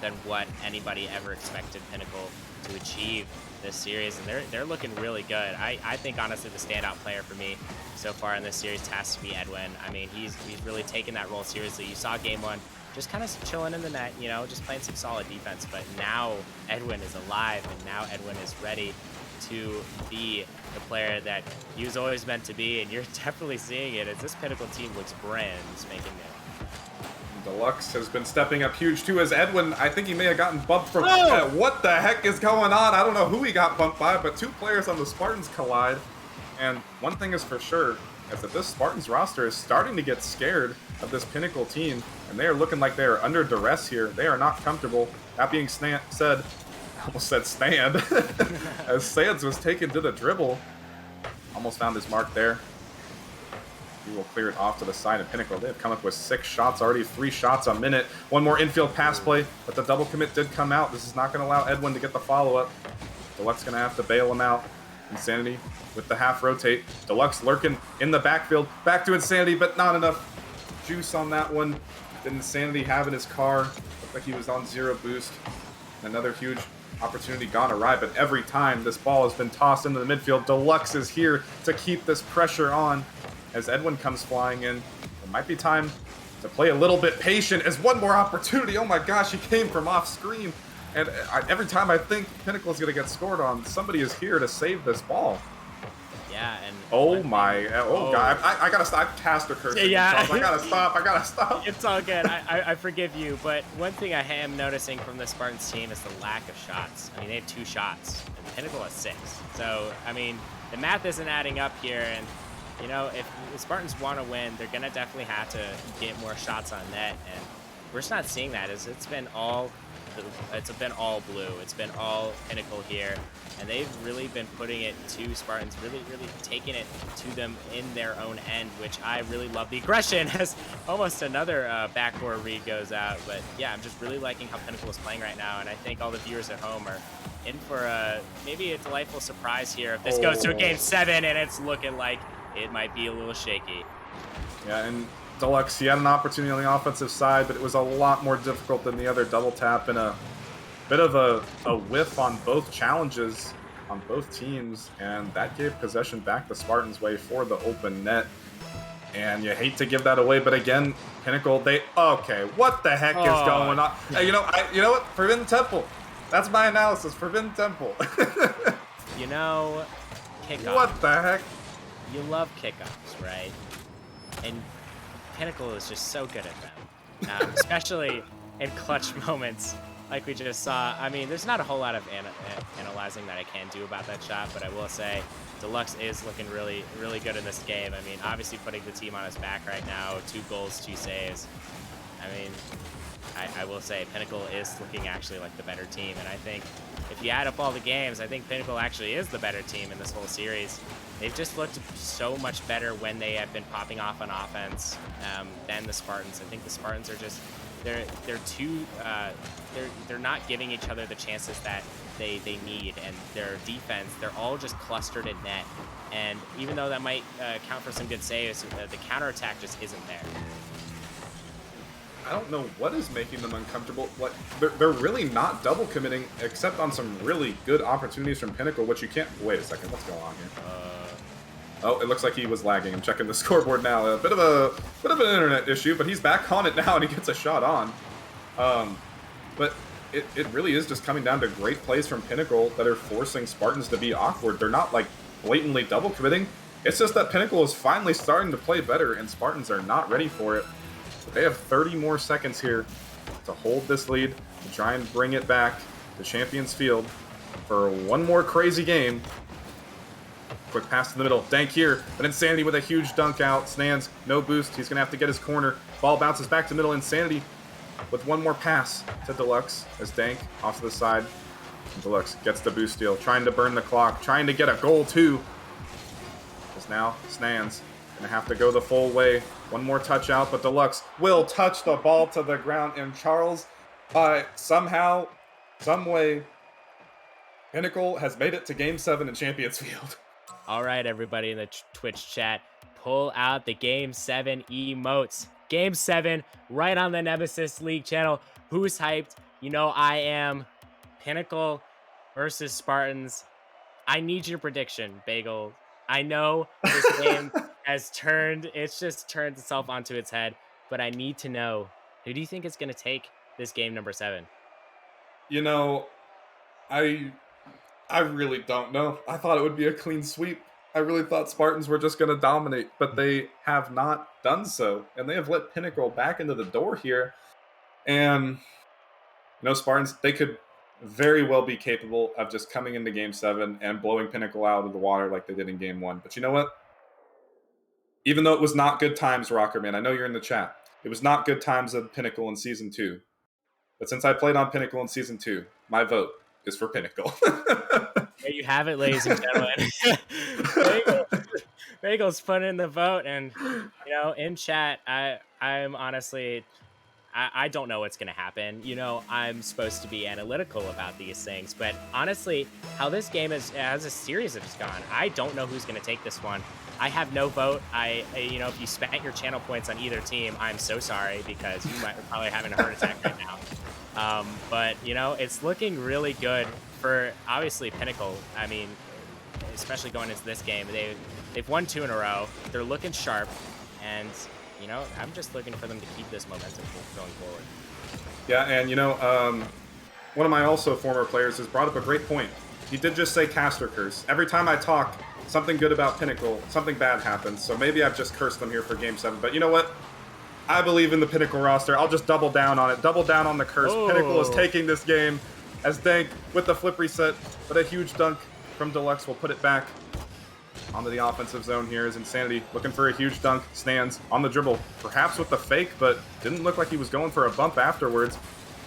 than what anybody ever expected Pinnacle to achieve this series, and they're looking really good. I think honestly the standout player for me so far in this series has to be Edwin. I mean, he's really taken that role seriously. You saw game 1 just kind of chilling in the net, you know, just playing some solid defense, but now Edwin is alive, and now Edwin is ready to be the player that he was always meant to be, and you're definitely seeing it as this Pinnacle team looks brand spanking new. Deluxe has been stepping up huge too, as Edwin, I think he may have gotten bumped from what the heck is going on? I don't know who he got bumped by, but 2 players on the Spartans collide. And one thing is for sure, is that this Spartans roster is starting to get scared of this Pinnacle team, and they are looking like they are under duress here. They are not comfortable. That being said, I almost said stand, as Sands was taken to the dribble. Almost found his mark there. He will clear it off to the side of Pinnacle. They have come up with 6 shots already, 3 shots a minute. One more infield pass play, but the double commit did come out. This is not going to allow Edwin to get the follow-up. Deluxe going to have to bail him out. Insanity with the half rotate. Deluxe lurking in the backfield. Back to Insanity, but not enough juice on that one. Did Insanity have in his car? Looked like he was on 0 boost. Another huge opportunity gone awry, but every time this ball has been tossed into the midfield, Deluxe is here to keep this pressure on. As Edwin comes flying in, it might be time to play a little bit patient as one more opportunity. Oh my gosh, he came from off screen. And every time I think Pinnacle's going to get scored on, somebody is here to save this ball. Yeah, and oh god, I gotta stop. Caster cursing. Yeah, I gotta stop. It's all good. I forgive you, but one thing I am noticing from the Spartans team is the lack of shots. I mean, they have 2 shots, and Pinnacle has 6. So I mean, the math isn't adding up here, and you know, if the Spartans want to win, they're gonna definitely have to get more shots on net, and we're just not seeing that. It's been all blue. It's been all Pinnacle here, and they've really been putting it to Spartans, really taking it to them in their own end, which I really love. The aggression as almost another backboard read goes out, but yeah, I'm just really liking how Pinnacle is playing right now, and I think all the viewers at home are in for maybe a delightful surprise here if this goes to a game 7 and it's looking like it might be a little shaky. Yeah, and Deluxe, he had an opportunity on the offensive side, but it was a lot more difficult than the other double tap, and a bit of a whiff on both challenges on both teams, and that gave possession back the Spartans' way for the open net. And you hate to give that away, but again, Pinnacle, what the heck is going on? You know what? Forbidden Temple. That's my analysis. Forbidden Temple. You know, kickoff. What the heck? You love kickoffs, right? And Pinnacle is just so good at them, especially in clutch moments like we just saw. I mean, there's not a whole lot of analyzing that I can do about that shot, but I will say Deluxe is looking really good in this game. I mean, obviously putting the team on his back right now, 2 goals, 2 saves. I mean, I will say Pinnacle is looking actually like the better team, and I think if you add up all the games, I think Pinnacle actually is the better team in this whole series. They've just looked so much better when they have been popping off on offense than the Spartans. I think the Spartans are just they're not giving each other the chances that they need, and their defense, they're all just clustered in net. And even though that might count for some good saves, the counterattack just isn't there. I don't know what is making them uncomfortable. Like they're really not double committing, except on some really good opportunities from Pinnacle, which you can't. Wait a second, what's going on here? Oh, it looks like he was lagging. I'm checking the scoreboard now. A bit of an internet issue, but he's back on it now, and he gets a shot on. But it really is just coming down to great plays from Pinnacle that are forcing Spartans to be awkward. They're not like blatantly double committing. It's just that Pinnacle is finally starting to play better, and Spartans are not ready for it. They have 30 more seconds here to hold this lead. to try and bring it back to Champions Field for one more crazy game. Quick pass to the middle. Dank here, but Insanity with a huge dunk out. Snans, no boost. He's going to have to get his corner. Ball bounces back to middle. Insanity with one more pass to Deluxe as Dank off to the side. And Deluxe gets the boost steal, trying to burn the clock, trying to get a goal too. As now Snans going to have to go the full way. One more touch out, but Deluxe will touch the ball to the ground. And Charles, somehow, some way, Pinnacle has made it to Game 7 in Champions Field. All right, everybody in the Twitch chat, pull out the Game 7 emotes. Game 7, right on the Nemesis League channel. Who's hyped? You know I am. Pinnacle versus Spartans. I need your prediction, Bagel. I know this game has it's just turned itself onto its head, but I need to know, who do you think is going to take this game number 7? You know, I really don't know. I thought it would be a clean sweep. I really thought Spartans were just going to dominate, but they have not done so. And they have let Pinnacle back into the door here. And, Spartans, they could very well be capable of just coming into Game 7 and blowing Pinnacle out of the water like they did in Game 1. But you know what? Even though it was not good times, Rockerman, I know you're in the chat. It was not good times of Pinnacle in Season 2. But since I played on Pinnacle in Season 2, my vote is for Pinnacle. There you have it, ladies and gentlemen. Bagel's put in the vote, and in chat, I'm honestly, I don't know what's gonna happen. I'm supposed to be analytical about these things, but honestly, how this game as a series has gone, I don't know who's gonna take this one. I have no vote. If you spent your channel points on either team, I'm so sorry, because you might probably having a heart attack right now. But it's looking really good for obviously Pinnacle. I mean, especially going into this game, they've won 2 in a row. They're looking sharp, and I'm just looking for them to keep this momentum going forward. Yeah, and one of my also former players has brought up a great point. He did just say caster curse. Every time I talk something good about Pinnacle, something bad happens. So maybe I've just cursed them here for Game 7. But you know what? I believe in the Pinnacle roster. I'll just double down on it. Double down on the curse. Oh. Pinnacle is taking this game as Dank with the flip reset, but a huge dunk from Deluxe will put it back onto the offensive zone here as Insanity looking for a huge dunk. Stands on the dribble, perhaps with the fake, but didn't look like he was going for a bump afterwards.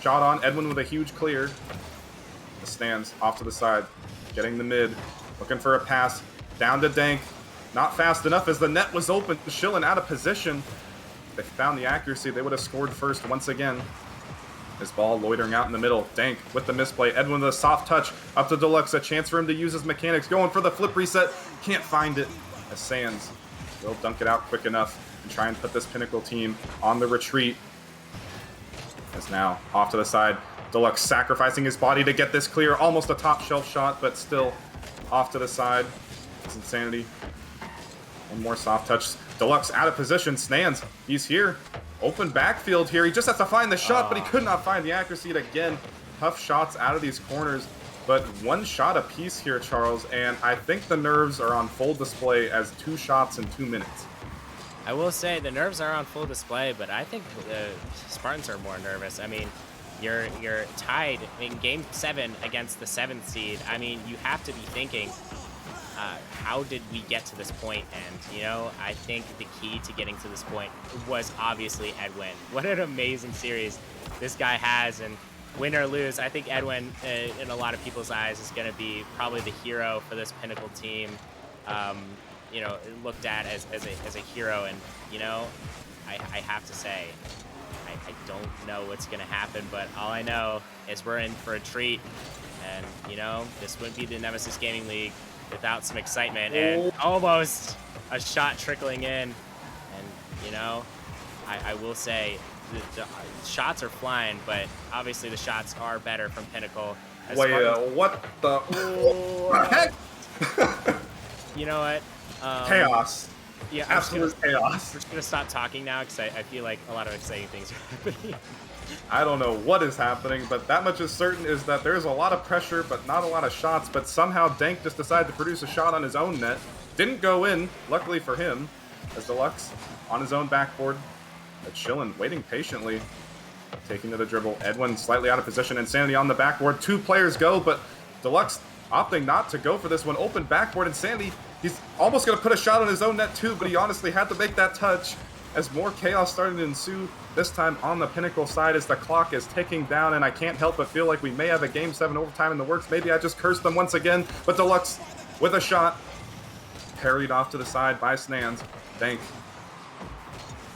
Shot on, Edwin with a huge clear. The Stands off to the side, getting the mid, looking for a pass, down to Dank. Not fast enough as the net was open. Schillen out of position. They found the accuracy. They would have scored first once again. His ball loitering out in the middle. Dank with the misplay. Edwin with a soft touch up to Deluxe. A chance for him to use his mechanics. Going for the flip reset. Can't find it. As Sands will dunk it out quick enough and try and put this Pinnacle team on the retreat. As now off to the side. Deluxe sacrificing his body to get this clear. Almost a top shelf shot, but still off to the side. It's Insanity. One more soft touch. Deluxe out of position. Stands. He's here. Open backfield here. He just has to find the shot, but he could not find the accuracy. Again, tough shots out of these corners, but one shot apiece here, Charles, and I think the nerves are on full display as 2 shots in 2 minutes. I will say the nerves are on full display, but I think the Spartans are more nervous. I mean, you're tied in Game 7 against the 7th seed. I mean, you have to be thinking, how did we get to this point? And, I think the key to getting to this point was obviously Edwin. What an amazing series this guy has. And win or lose, I think Edwin, in a lot of people's eyes, is going to be probably the hero for this Pinnacle team. Looked at as a hero. And, I have to say, I don't know what's going to happen, but all I know is we're in for a treat. And, this wouldn't be the Nemesis Gaming League without some excitement, and almost a shot trickling in. And I will say the shots are flying, but obviously the shots are better from Pinnacle. Wait, what the heck? You know what? Chaos. Yeah, absolute chaos. We're just gonna stop talking now because I feel like a lot of exciting things are happening. I don't know what is happening, but that much is certain is that there's a lot of pressure, but not a lot of shots. But somehow Dank just decided to produce a shot on his own net. Didn't go in, luckily for him, as Deluxe on his own backboard. But Schillen waiting patiently. taking to the dribble. Edwin slightly out of position. Insanity on the backboard. 2 players go, but Deluxe opting not to go for this one. Open backboard. Insanity, he's almost going to put a shot on his own net too, but he honestly had to make that touch as more chaos started to ensue, this time on the Pinnacle side as the clock is ticking down, and I can't help but feel like we may have a Game 7 overtime in the works. Maybe I just cursed them once again, but Deluxe with a shot, parried off to the side by Snans. Dank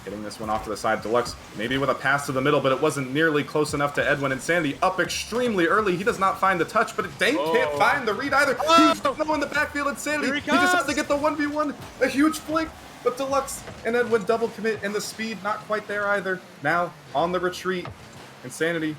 getting this one off to the side. Deluxe maybe with a pass to the middle, but it wasn't nearly close enough to Edwin. Insanity up extremely early. He does not find the touch, but Dank can't find the read either. He's no in the backfield. Insanity. He just has to get the 1v1. A huge flick. But Deluxe and Edwin double commit, and the speed not quite there either. Now on the retreat, Insanity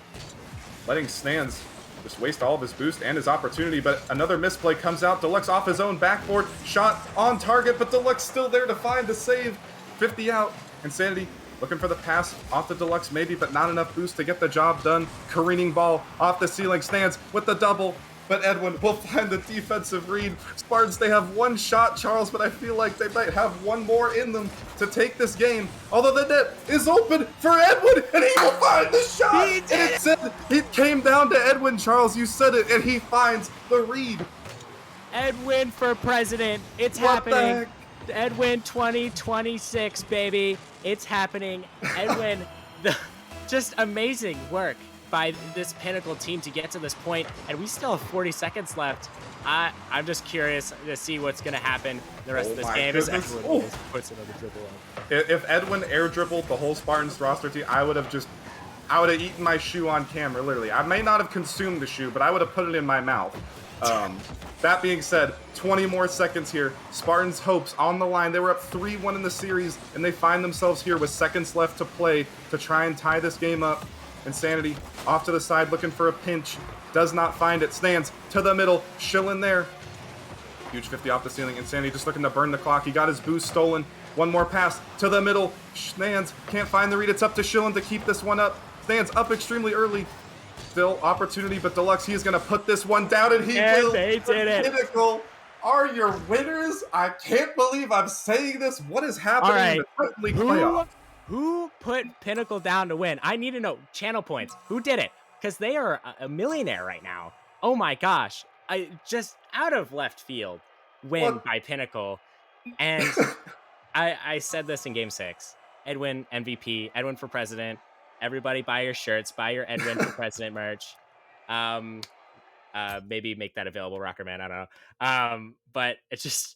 letting Snans just waste all of his boost and his opportunity, but another misplay comes out. Deluxe off his own backboard, shot on target, but Deluxe still there to find the save. 50 out. Insanity looking for the pass off the Deluxe maybe, but not enough boost to get the job done. Careening ball off the ceiling. Snans with the double. But Edwin will find the defensive read. Spartans, they have one shot, Charles, but I feel like they might have one more in them to take this game. Although the net is open for Edwin, and he will find the shot. And it said it came down to Edwin, Charles. You said it, and he finds the read. Edwin for president. It's What the happening. heck? Edwin 2026, baby. It's happening. Edwin, just amazing work by this Pinnacle team to get to this point, and we still have 40 seconds left. I'm just curious to see what's going to happen the rest of this game as Edwin puts another dribble up. If Edwin air dribbled the whole Spartans roster team, I would have eaten my shoe on camera, literally. I may not have consumed the shoe, but I would have put it in my mouth. That being said, 20 more seconds here. Spartans' hopes on the line. They were up 3-1 in the series, and they find themselves here with seconds left to play to try and tie this game up. Insanity off to the side looking for a pinch. Does not find it. Stands to the middle. Schillen there. Huge 50 off the ceiling. Insanity just looking to burn the clock. He got his boost stolen. One more pass to the middle. Stands can't find the read. It's up to Schillen to keep this one up. Stands up extremely early. Still opportunity, but Deluxe, he's going to put this one down, and he will. They did it. Pinnacle are your winners. I can't believe I'm saying this. What is happening in the Titan League playoff? Who put Pinnacle down to win? I need to know. Channel points. Who did it? Because they are a millionaire right now. Oh my gosh. I just out of left field win by Pinnacle. And I said this in Game 6. Edwin MVP. Edwin for president. Everybody buy your shirts. Buy your Edwin for president merch. Maybe make that available, Rocker Man. I don't know. But it's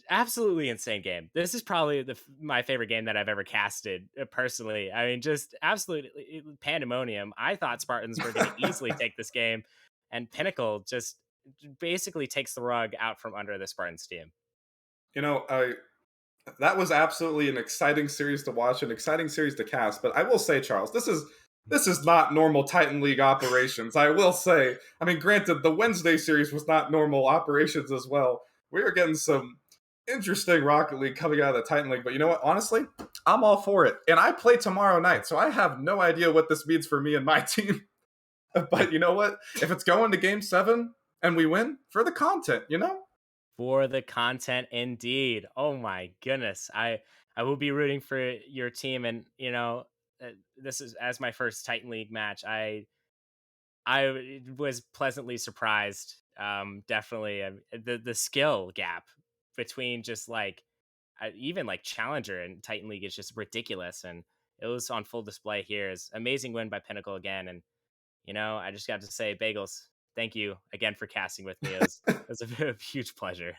absolutely insane game. This is probably my favorite game that I've ever casted personally. I mean, just absolutely pandemonium. I thought Spartans were going to easily take this game, and Pinnacle just basically takes the rug out from under the Spartans team. You know, that was absolutely an exciting series to watch, an exciting series to cast. But I will say, Charles, this is not normal Titan League operations. I will say. I mean, granted, the Wednesday series was not normal operations as well. We are getting some interesting Rocket League coming out of the Titan League, but you know what? Honestly, I'm all for it. And I play tomorrow night, so I have no idea what this means for me and my team. But you know what? If it's going to Game 7 and we win, for the content, you know? For the content, indeed. Oh my goodness. I will be rooting for your team, and you know, this is as my first Titan League match. I was pleasantly surprised. Definitely the skill gap between just like even like Challenger and Titan League is just ridiculous, and it was on full display here. Is amazing win by Pinnacle again, and you know, I just got to say, Bagels, thank you again for casting with me. It was a huge pleasure.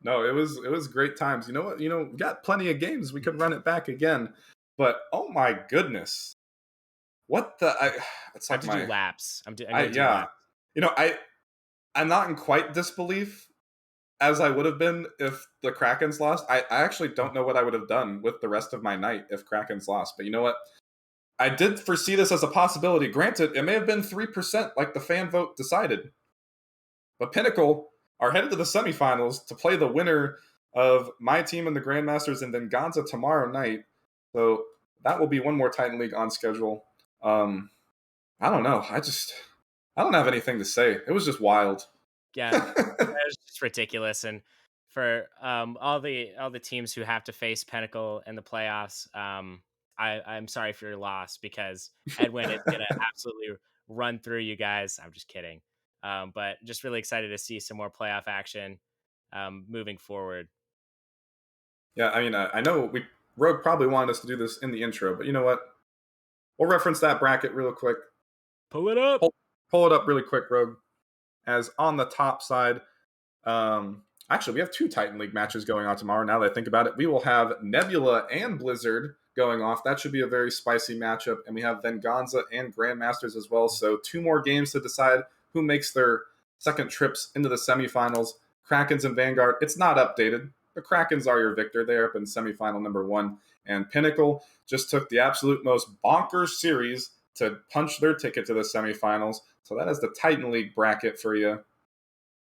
No, it was great times. You know what? You know, we got plenty of games. We could run it back again. But oh my goodness, what the? It's like do laps. I'm do laps. You know, I'm not in quite disbelief as I would have been if the Krakens lost. I actually don't know what I would have done with the rest of my night if Krakens lost. But you know what? I did foresee this as a possibility. Granted, it may have been 3% like the fan vote decided. But Pinnacle are headed to the semifinals to play the winner of my team and the Grandmasters and Venganza tomorrow night. So that will be one more Titan League on schedule. I don't know. I don't have anything to say. It was just wild. Yeah, it was just ridiculous. And for all the teams who have to face Pinnacle in the playoffs, I'm sorry for your loss because Edwin is gonna absolutely run through you guys. I'm just kidding. But just really excited to see some more playoff action moving forward. Yeah, I mean, I know Rogue probably wanted us to do this in the intro, but you know what? We'll reference that bracket real quick. Pull it up. Pull it up really quick, Rogue. As on the top side, actually, we have 2 Titan League matches going on tomorrow. Now that I think about it, we will have Nebula and Blizzard going off. That should be a very spicy matchup. And we have Venganza and Grandmasters as well. So 2 more games to decide who makes their second trips into the semifinals. Krakens and Vanguard. It's not updated. The Krakens are your victor. They're up in semifinal number 1. And Pinnacle just took the absolute most bonkers series to punch their ticket to the semifinals. So that is the Titan League bracket for you.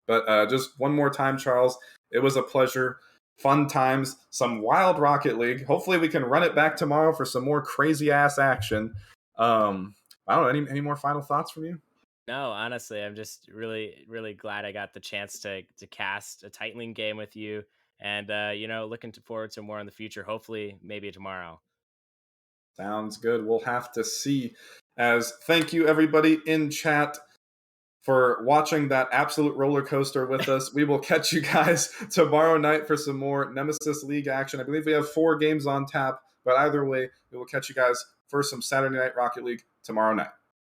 But just one more time, Charles, it was a pleasure. Fun times, some wild Rocket League. Hopefully we can run it back tomorrow for some more crazy-ass action. I don't know, any more final thoughts from you? No, honestly, I'm just really, really glad I got the chance to cast a Titan League game with you, and looking forward to more in the future. Hopefully, maybe tomorrow. Sounds good. We'll have to see. As thank you, everybody in chat, for watching that absolute roller coaster with us. We will catch you guys tomorrow night for some more Nemesis League action. I believe we have 4 games on tap, but either way, we will catch you guys for some Saturday Night Rocket League tomorrow night.